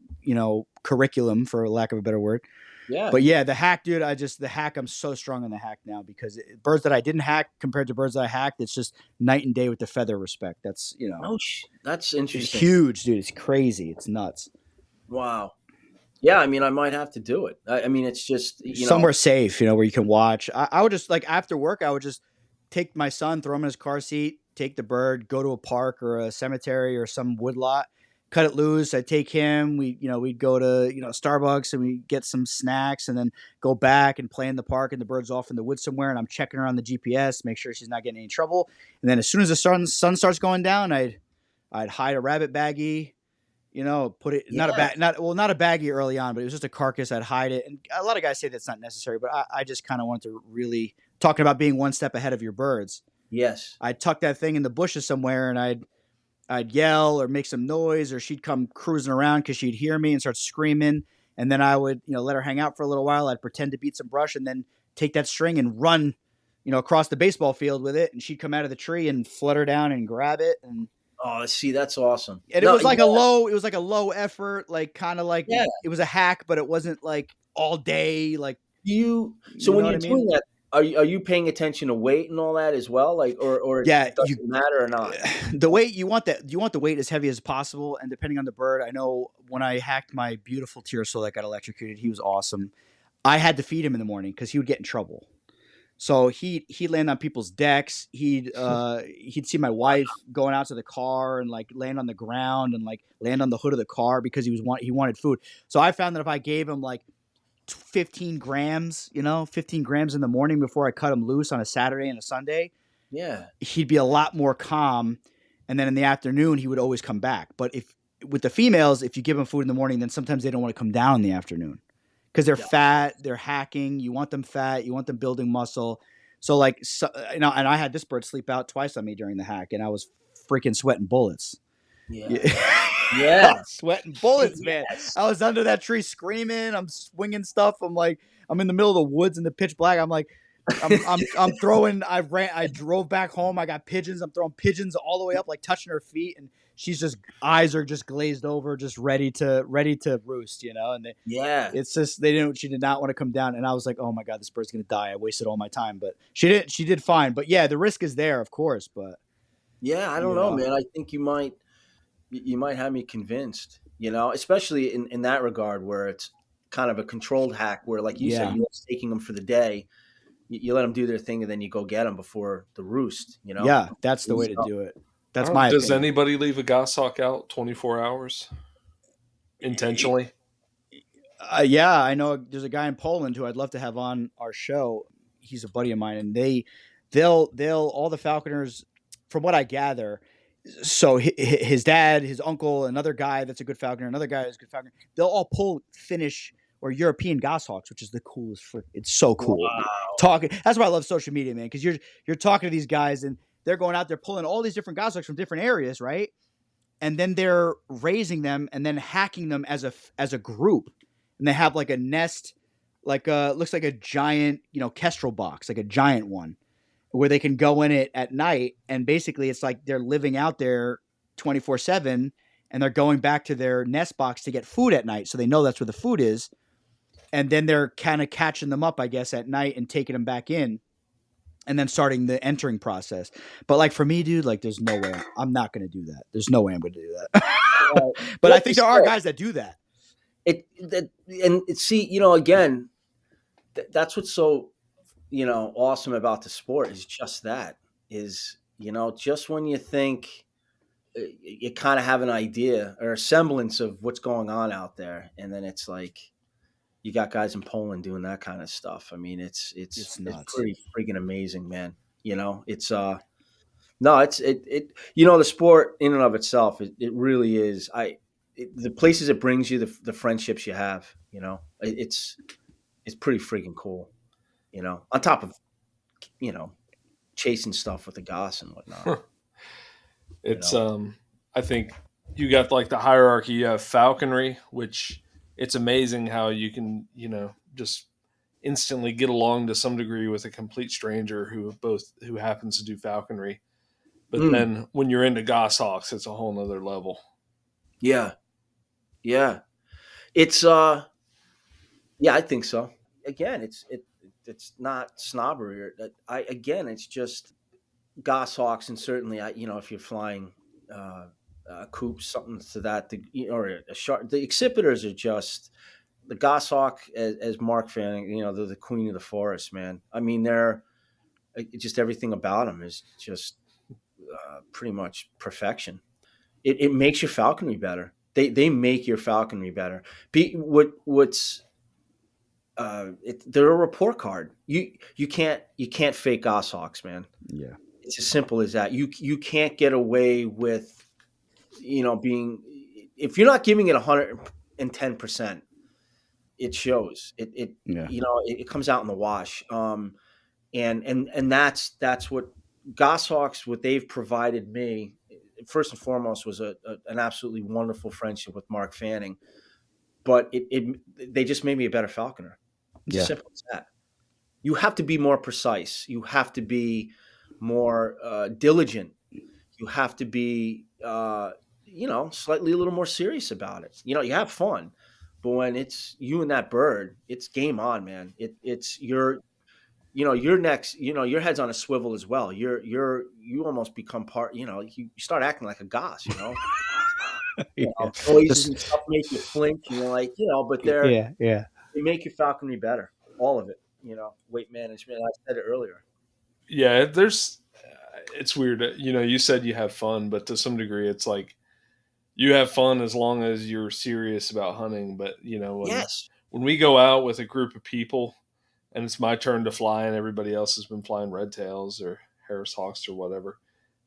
curriculum, for lack of a better word. Yeah. But yeah, the hack, dude, I'm so strong on the hack now, because birds that I didn't hack compared to birds that I hacked, it's just night and day with the feather respect. That's, that's interesting. It's huge, dude. It's crazy. It's nuts. Wow. Yeah. I mean, I might have to do it. I mean, it's just, somewhere safe, where you can watch. I would just, like, after work, I would just take my son, throw him in his car seat, take the bird, go to a park or a cemetery or some woodlot, cut it loose. I'd take him. We'd go to, Starbucks, and we get some snacks, and then go back and play in the park, and the bird's off in the woods somewhere. And I'm checking her on the GPS, make sure she's not getting any trouble. And then as soon as the sun starts going down, I'd hide a rabbit baggie, put it, not a baggie early on, but it was just a carcass. I'd hide it. And a lot of guys say that's not necessary, but I just kind of wanted to really, talking about being one step ahead of your birds. Yes. I'd tuck that thing in the bushes somewhere, and I'd yell or make some noise, or she'd come cruising around because she'd hear me and start screaming. And then I would, let her hang out for a little while. I'd pretend to beat some brush, and then take that string and run, across the baseball field with it. And she'd come out of the tree and flutter down and grab it. And see, that's awesome. And it was like a low effort, like kind of like it was a hack, but it wasn't like all day. Like when you're doing that, are you paying attention to weight and all that as well? Like, or it doesn't matter or not? The weight, you want the weight as heavy as possible. And depending on the bird, I know when I hacked my beautiful tiercel that got electrocuted, he was awesome. I had to feed him in the morning because he would get in trouble. So he'd land on people's decks. He'd see my wife going out to the car and like land on the ground and like land on the hood of the car because he wanted food. So I found that if I gave him like 15 grams in the morning before I cut him loose on a Saturday and a Sunday, he'd be a lot more calm. And then in the afternoon, he would always come back. But with the females, if you give them food in the morning, then sometimes they don't want to come down in the afternoon because they're Yeah. fat, they're hacking. You want them fat, you want them building muscle. So like, and I had this bird sleep out twice on me during the hack, and I was freaking sweating bullets. Yeah. Yeah. I Yeah. was sweating bullets, man. Yes. I was under that tree screaming. I'm swinging stuff. I'm like, I'm in the middle of the woods in the pitch black. I'm like, I'm throwing. I drove back home. I got pigeons. I'm throwing pigeons all the way up, like touching her feet, and she's just eyes are just glazed over, just ready to roost, And Yeah. it's just they didn't. She did not want to come down, and I was like, oh my god, this bird's gonna die. I wasted all my time, but she didn't. She did fine. But yeah, the risk is there, of course. But Yeah. I don't you know, know, man. I think you might have me convinced, especially in that regard where it's kind of a controlled hack where, like you said, yeah, you're taking them for the day. You let them do their thing and then you go get them before the roost. yeah, that's the way to So, do it. That's my Does opinion. anybody leave a goshawk out 24 hours intentionally? Yeah, I know there's a guy in Poland who I'd love to have on our show. He's a buddy of mine, and they'll all the falconers, from what I gather. So his dad, his uncle, another guy that's a good falconer, another guy that's a good falconer. They'll all pull Finnish or European goshawks, which is the coolest. It's so cool. wow. Talking. That's why I love social media, man, because you're talking to these guys and they're going out there pulling all these different goshawks from different areas, right? And then they're raising them and then hacking them as a group, and they have like a nest, like looks like a giant kestrel box, like a giant one, where they can go in it at night, and basically it's like they're living out there 24/7, and they're going back to their nest box to get food at night, so they know that's where the food is, and then they're kind of catching them up, I guess, at night and taking them back in, and then starting the entering process. But like for me, dude, like there's no way I'm not going to do that. There's no way I'm going to do that. But I Like you think there are said, guys that do that. see, again, that's what's so awesome about the sport is just that is just when you think you kind of have an idea or a semblance of what's going on out there, and then it's like you got guys in Poland doing that kind of stuff. I mean, It's it's nuts. pretty freaking amazing, man. It's no, the sport in and of itself, it really is. The places it brings you, the friendships you have, it's pretty freaking cool. On top of you know chasing stuff with the goss and whatnot. You It's know, I think you got like the hierarchy. You have falconry, which it's amazing how you can just instantly get along to some degree with a complete stranger who happens to do falconry. But mm, then when you're into goshawks, it's a whole nother level. yeah, yeah. It's yeah, I think so. Again, it's not snobbery. It's just goshawks, and certainly, if you're flying coops, something to that, or a shark. The exhibitors are just the goshawk, as Mark Fanning. They're the queen of the forest, man. I mean, they're just everything about them is just pretty much perfection. It makes your falconry better. They make your falconry better. They're a report card. You can't fake goshawks, man. Yeah. It's as simple as that. You can't get away with being, if you're not giving it 110%, it shows. Yeah. It comes out in the wash. And that's what goshawks, what they've provided me. First and foremost was an absolutely wonderful friendship with Mark Fanning, but they just made me a better falconer. It's as Yeah. simple as that. You have to be more precise. You have to be more diligent. You have to be, slightly a little more serious about it. You have fun, but when it's you and that bird, it's game on, man. It's your next, your head's on a swivel as well. You almost become part. You start acting like a goss. Yeah. Noises Just and stuff make you flinch, and you're like, but yeah, yeah. they make your falconry better. All of it. Weight management. I said it earlier. Yeah, it's weird. You said you have fun, but to some degree, it's like you have fun as long as you're serious about hunting. But Yes. when we go out with a group of people and it's my turn to fly, and everybody else has been flying red tails or Harris Hawks or whatever,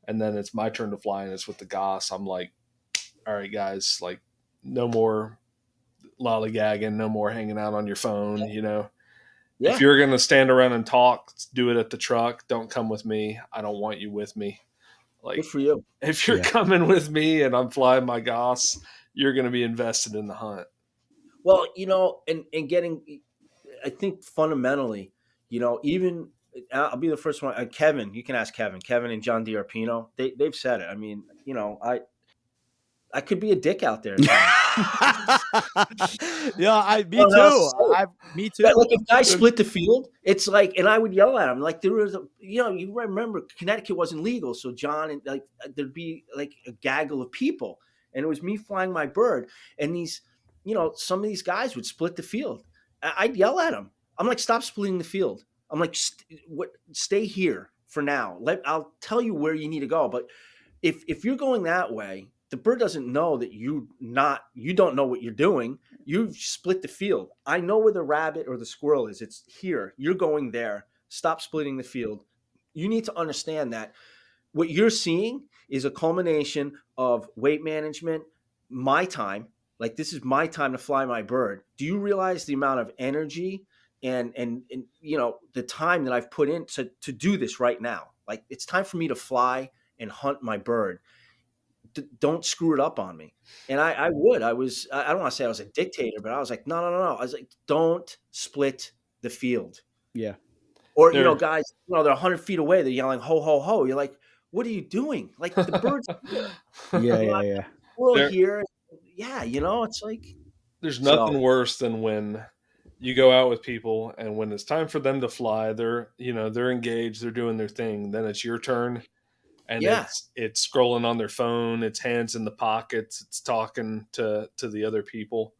and then it's my turn to fly and it's with the Goss, I'm like, all right, guys, like no more lollygagging, no more hanging out on your phone. If Yeah, you're going to stand around and talk, do it at the truck. Don't come with me. I don't want you with me. good Like, for you. if you're Yeah. coming with me and I'm flying my Goss, you're going to be invested in the hunt. Well, and getting, I think fundamentally, even I'll be the first one. Kevin, you can ask Kevin and John DiArpino. They've said it. I mean, I could be a dick out there at times. Yeah, I me don't know how else to too. say it. Me But, too. like, if guys split the field, it's like, and I would yell at him. Like, there was, you remember Connecticut wasn't legal, so John and, like, there'd be like a gaggle of people, and it was me flying my bird, and these, some of these guys would split the field. I'd yell at them. I'm like, stop splitting the field. I'm like, stay here for now. I'll tell you where you need to go, but if you're going that way, the bird doesn't know that you don't know what you're doing. You've split the field. I know where the rabbit or the squirrel is. It's here. You're going there. Stop splitting the field. You need to understand that what you're seeing is a culmination of weight management, my time. Like, this is my time to fly my bird. Do you realize the amount of energy and the time that I've put in to do this right now? Like, it's time for me to fly and hunt my bird. Don't screw it up on me. And I don't want to say I was a dictator, but I was like, no, no, no, no. I was like, don't split the field. Yeah. Or, There, guys, they're 100 feet away. They're yelling, ho, ho, ho. You're like, what are you doing? Like, the bird's here. Yeah, You know, yeah, yeah. squirrel there, here. Yeah, it's like, there's so, nothing worse than when you go out with people and when it's time for them to fly, they're engaged, they're doing their thing. Then it's your turn, and yeah, it's scrolling on their phone, its hands in the pockets, it's talking to the other people.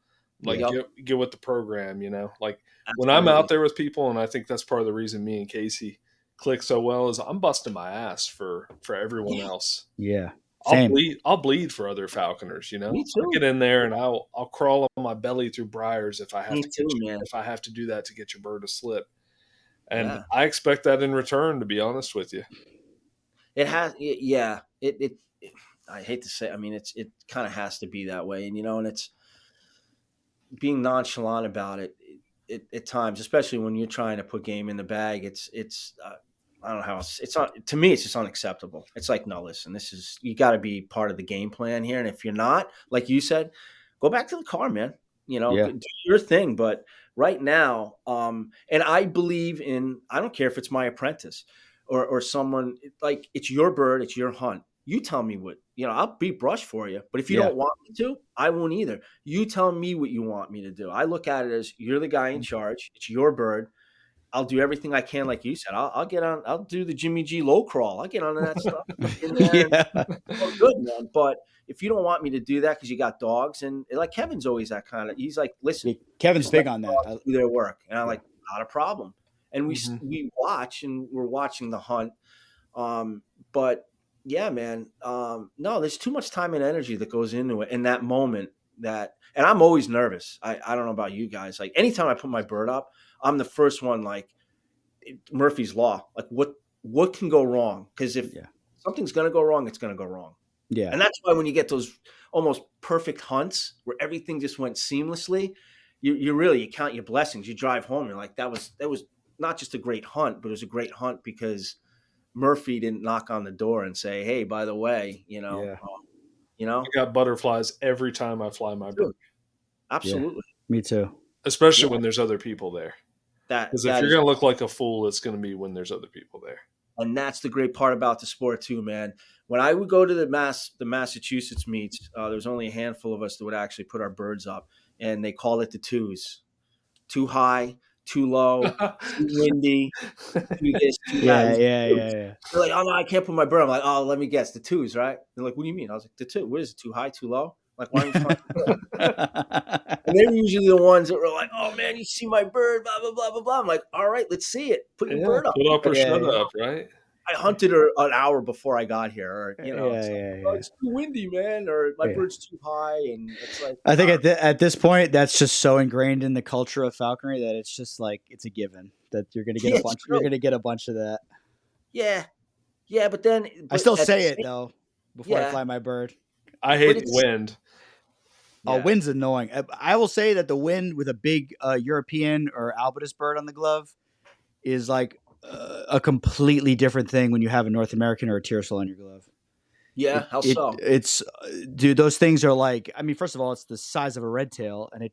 Like, Yeah. yep, get with the program. Like, when I'm out absolutely. there with people, and I think that's part of the reason me and Casey click so well, is I'm busting my ass for everyone Yeah, else. Yeah. I'll Same. bleed. I'll bleed for other falconers. me I'll get too. in there and I'll crawl on my belly through briars if I have Me to get too, you. man. If I have to do that to get your bird to slip, and Yeah. I expect that in return. To be honest with you, Yeah. I hate to say, I mean, it kind of has to be that way. And it's being nonchalant about it at times, especially when you're trying to put game in the bag. It's I don't know how it's not, to me. It's just unacceptable. It's like, no, listen, you got to be part of the game plan here, and if you're not, like you said, go back to the car, man. Yeah. Do your thing. But right now, and I believe in. I don't care if it's my apprentice or someone, like, it's your bird, it's your hunt. You tell me what, I'll beat brush for you. But if you Yeah. don't want me to, I won't either. You tell me what you want me to do. I look at it as, you're the guy in charge. It's your bird. I'll do everything I can, like you said. I'll get on. I'll do the Jimmy G low crawl. I'll get onto that stuff. In there and Yeah. oh, good, man. But if you don't want me to do that because you got dogs, and like Kevin's always that kind of. He's like, listen, Kevin's just let big on the that. dogs do their work, and I'm Yeah. like, not a problem. And hmm we watch, and we're watching the hunt. But yeah, man. No, there's too much time and energy that goes into it in that moment. And I'm always nervous. I don't know about you guys. Like, anytime I put my bird up, I'm the first one. Like, Murphy's law. Like, what can go wrong? Because if Yeah. something's gonna go wrong, it's gonna go wrong. Yeah. And that's why when you get those almost perfect hunts where everything just went seamlessly, you count your blessings. You drive home, you're like, that was not just a great hunt, but it was a great hunt because Murphy didn't knock on the door and say, "Hey, by the way, Yeah. you I know, got butterflies every time I fly my bird, dude, Yeah. absolutely, Me too. yeah." especially when there's other people there. That Because if that you're is, gonna look like a fool, it's gonna be when there's other people there. and that's the great part about the sport too, man. When I would go to the Massachusetts meets, there was only a handful of us that would actually put our birds up, and they called it the twos: too high, too low, too windy, too this, too that. It Yeah. was Yeah. the twos. Yeah. They're like, "Oh no, I can't put my bird." I'm like, "Oh, let me guess, the twos, right?" They're like, "What do you mean?" I was like, "The two. What is it? Too high, too low? Like, why aren't you flying the bird?" Yeah. And they're usually the ones that were like, "Oh man, you see my bird, blah blah blah blah blah." I'm like, "All right, let's see it. Put your Yeah, bird up." put up or shut Yeah. up, right? I hunted her an hour before I got here, or Yeah. it's like, "Oh, Yeah. it's too windy, man," or "My Yeah. bird's too high," and it's like, I think at this point, that's just so ingrained in the culture of falconry that it's just like it's a given that you're gonna get a yeah, it's bunch. You're true. gonna get a bunch of that. Yeah, yeah, but then, I but still at the say it same, though before I yeah, fly my bird. I but hate the it's wind. Yeah. Wind's annoying. I will say that the wind with a big European or albitus bird on the glove is like a completely different thing when you have a North American or a Tiercel on your glove. Yeah. How so? It's dude, those things are like, I mean, first of all, it's the size of a red tail, and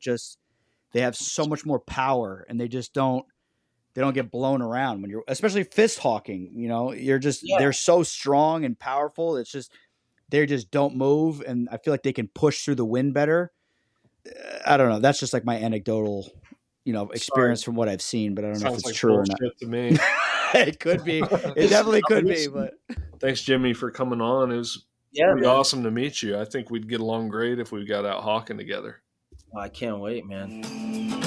they have so much more power, and they don't get blown around when you're, especially fist hawking. You know, Yeah. they're so strong and powerful. It's just they just don't move, and I feel like they can push through the wind better. I don't know. That's just like my anecdotal, Sorry. experience from what I've seen, but I don't know if Sounds it's like true or not. bullshit to me. It could be. It Listen, definitely could be, listen. but Thanks, Jimmy, for coming on. It was Yeah, pretty man. awesome to meet you. I think we'd get along great if we got out hawking together. I can't wait, man.